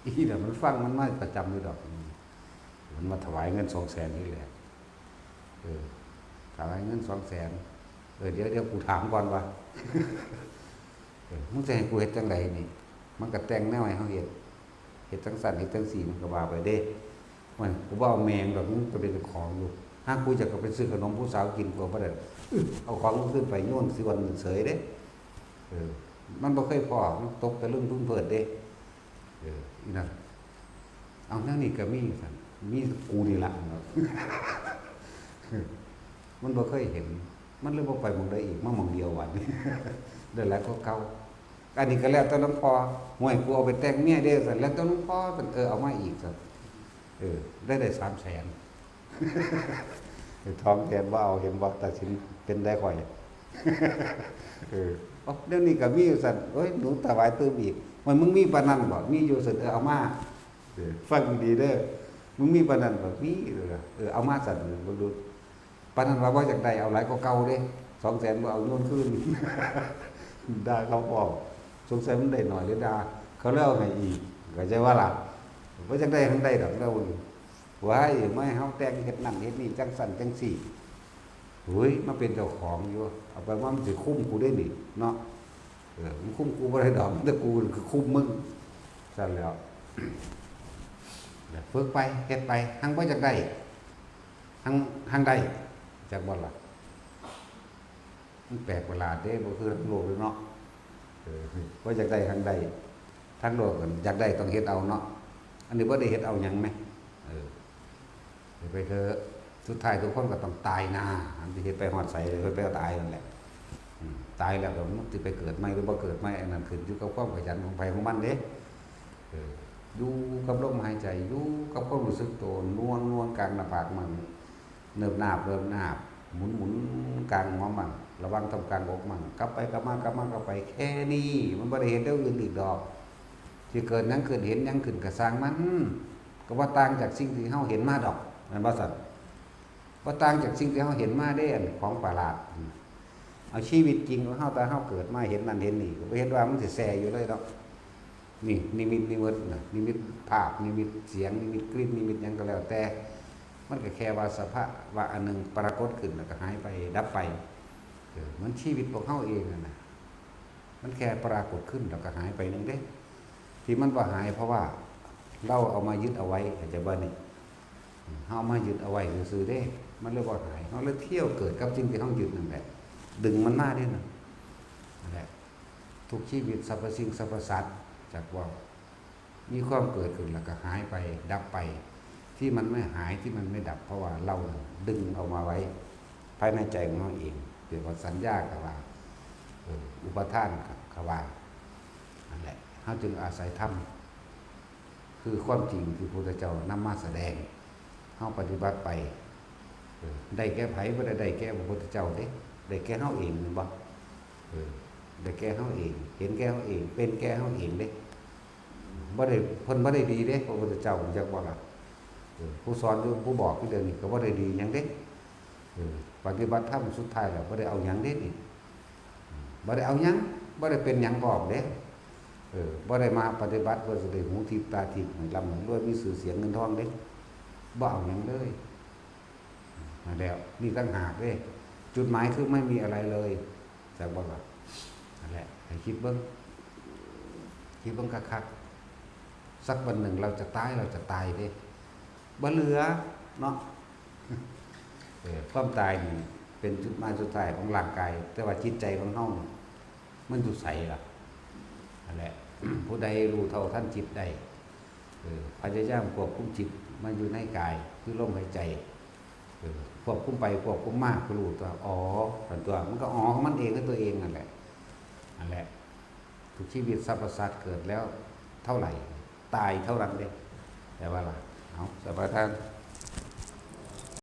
อีนี่มันฟังมันมาประจำอยู่ดอกมันมาถวายเงิน 200,000 นี่แหละถวายเงิน 200,000เดี๋ยวกูถามก่อนว่ามึงจะให้กูเฮ็ดจังไดนี่มันก็แต่งแนวให้เฮาเฮ็ดจังสั่นเฮ็ดจังซี่มันก็ว่าไปเด้มันกูบ่เอาแมงดอกมึงก็เป็นของอยู่หากกูจะก็ไปซื้อขนมผู้สาวกินกูบ่ได้เอาของขึ้นไปโยนสิวันเสยเด้มันบ่เคยพอมันตกตะลึงทุ่งเพิดเด้อีนั่นเอาแนวนี้ก็มีสั่นมีกูนี่ล่ะมันบ่เคยเห็นมันเลยบ่ไปหม้องใดอีกมาหม้องเดียววันนี้ได้แล้วก็เก่าอันนี้ก็แล้วแต่หลวงพ่อห่วยกูเอาไปแต่งเมียเด้ซั่นแล้วแต่หลวงพ่อเพิ่นเอามาอีกซั่นได้ 300,000 ทองแทนว่าเอาเห็นว่าตัดสินเป็นได้ค่อยเดี๋ยวนี้ก็มีสั่นเอ้ยหนูถวายตื้มอีกมันมึงมีปานนั้นบ่มีอยู่สั่นเอามาฟังดีเด้อมึงมีปานนั้นบ่มีเอามาสั่นบ่ดูปานนั้นว่าบ่อยากได้เอาหลายกว่าเก่าเด้ 200,000บ่เอาโยนคืนด่าเขาบอกสงสัยมันได้หน่อยหรือด่าเขาแล้วให้อีกก็ใช่ว่าล่ะบ่จักได้ทั้งได้ดอกแล้วว้ายไม่เฮาแต่งเฮ็ดนั่นเฮ็ดนี่จังสั่นจังซี่เฮ้ยมาเป็นเจ้าของอยู่เอาไปว่ามันสิคุ้มกูได้นี่เนาะมันคุ้มกูบ่ได้ดอกแต่กูคือคุ้มมึงซั่นแล้วฝึกไปเฮ็ดไปหังบ่จักได้หังได้จักบ่ล่ะมันแปลกประหลาดเด้บ่คือทั้งโลกเลยเนาะบ่จักได้หังได้ทั้งโลกอยากได้ต้องเฮ็ดเอาเนาะอันนี้บ่ได้เฮ็ดเอาหยังแม่ไปเถอะสุดท้ายทุกคนก็ต้องตายนะอันที่เฮ็ดไปฮอดไสเลยไปตายนั่นแหละตายแล้วก็มันสิไปเกิดใหม่หรือบ่เกิดใหม่อันนั้นขึ้นอยู่กับความขยันของไผของมันเด้อยู่กับลมหายใจอยู่กับความรู้สึกตัวนวลกลางหน้าผากมันเนิบนาบหมุนกลางหัวมันระวังทำกลางอกมันกลับไปกลับมากลับไปแค่นี้มันบ่ได้เฮ็ดเรื่องอื่นอีกดอกที่เกิดหยังเกิดเห็นหยังขึ้นก็สร้างมันก็ว่าต่างจากสิ่งที่เฮาเห็นมาดอกนั่นบ่ซั่นบ่ต่างจากสิ่งที่เฮาเห็นมาเด้ของประหลาด เอาชีวิตจริงของเฮาแต่เฮาเกิดมาเห็นนั่นเห็นนี่ก็บ่เห็นว่ามันสิแซ่อยู่เลยดอกนี่นิมิตนิมิตน่ะนิมิตภาพนิมิตเสียงนิมิตกลิ่นนิมิตหยังก็แล้วแต่มันก็แค่ว่าสภาพว่าอันนึงปรากฏขึ้นแล้วก็หายไปดับไปมันชีวิตของเฮาเองน่ะมันแค่ปรากฏขึ้นแล้วก็หายไปนึงเด้ที่มันบ่หายเพราะว่าเราเอามายึดเอาไว้อาจจะบ่นี่เฮามายึดเอาไว้ซื่อๆเด้มันเลยบ่หายเฮาเลยเที่ยวเกิดกับสิ่งที่เฮายึดนั่นแหละดึงมันมาเด้นั่นแหละทุกชีวิตสรรพสิ่งสรรพสัตว์จากว่ามีความเกิดขึ้นแล้วก็หายไปดับไปที่มันไม่หายที่มันไม่ดับเพราะว่าเราดึงเอามาไว้ภายในใจของเราเองเรียกว่าสัญญากับว่าอุปทานกับว่านั่นแหละเขาจึงอาศัยธรรมคือความจริงที่พระพุทธเจ้านำมาแสดงเขาปฏิบัติไปได้แก้ไขไม่ได้แก้พระพุทธเจ้าเด้ได้แก้เขาเองหรือเปล่าได้แก้เขาเองเห็นแก้เขาเองเป็นแก้เขาเองเด้บ่ได้เพิ่นบ่ได้ดีเด้พระพุทธเจ้าจักว่าล่ะผู้สอนอยู่ผู้บอกที่เดินนี่ก็บ่ได้ดีหยังเด้ปฏิบัติธรรมสุดท้ายแล้วบ่ได้เอาหยังเด้นี่บ่ได้เอาหยังบ่ได้เป็นหยังพร้อมเด้บ่ได้มาปฏิบัติเพื่อจะได้หูทิพย์ตาทิพย์ให้ร่ำรวยมีชื่อเสียงเงินทองเด้บ่เอาหยังเลยมาแล้วนี่ต่างหากเด้จุดหมายคือไม่มีอะไรเลยจักบ่ล่ะนั่นแหละให้คิดเบิ่งคักๆสักวันหนึ่งเราจะตายเด้บ่เหลือเนาะความตายนี่เป็นจุดหมายสุดท้ายของร่างกายแต่ว่าจิตใจของเฮามันอยู่ไสล่ะนั่นแหละ ผู้ใดรู้เท่าทันจิตได้พยายามควบคุมจิตมันอยู่ในกายคือลมหายใจควบคุมไปควบคุมมากก็รู้ตัวอ๋อตัวมันก็อ๋อของมันเองกับตัวเองนั่นแหละทุกชีวิตสรรพสัตว์เกิดแล้วเท่าไหร่ตายเท่านั้นเองแต่ว่าล่ะเอาสัพพะทาน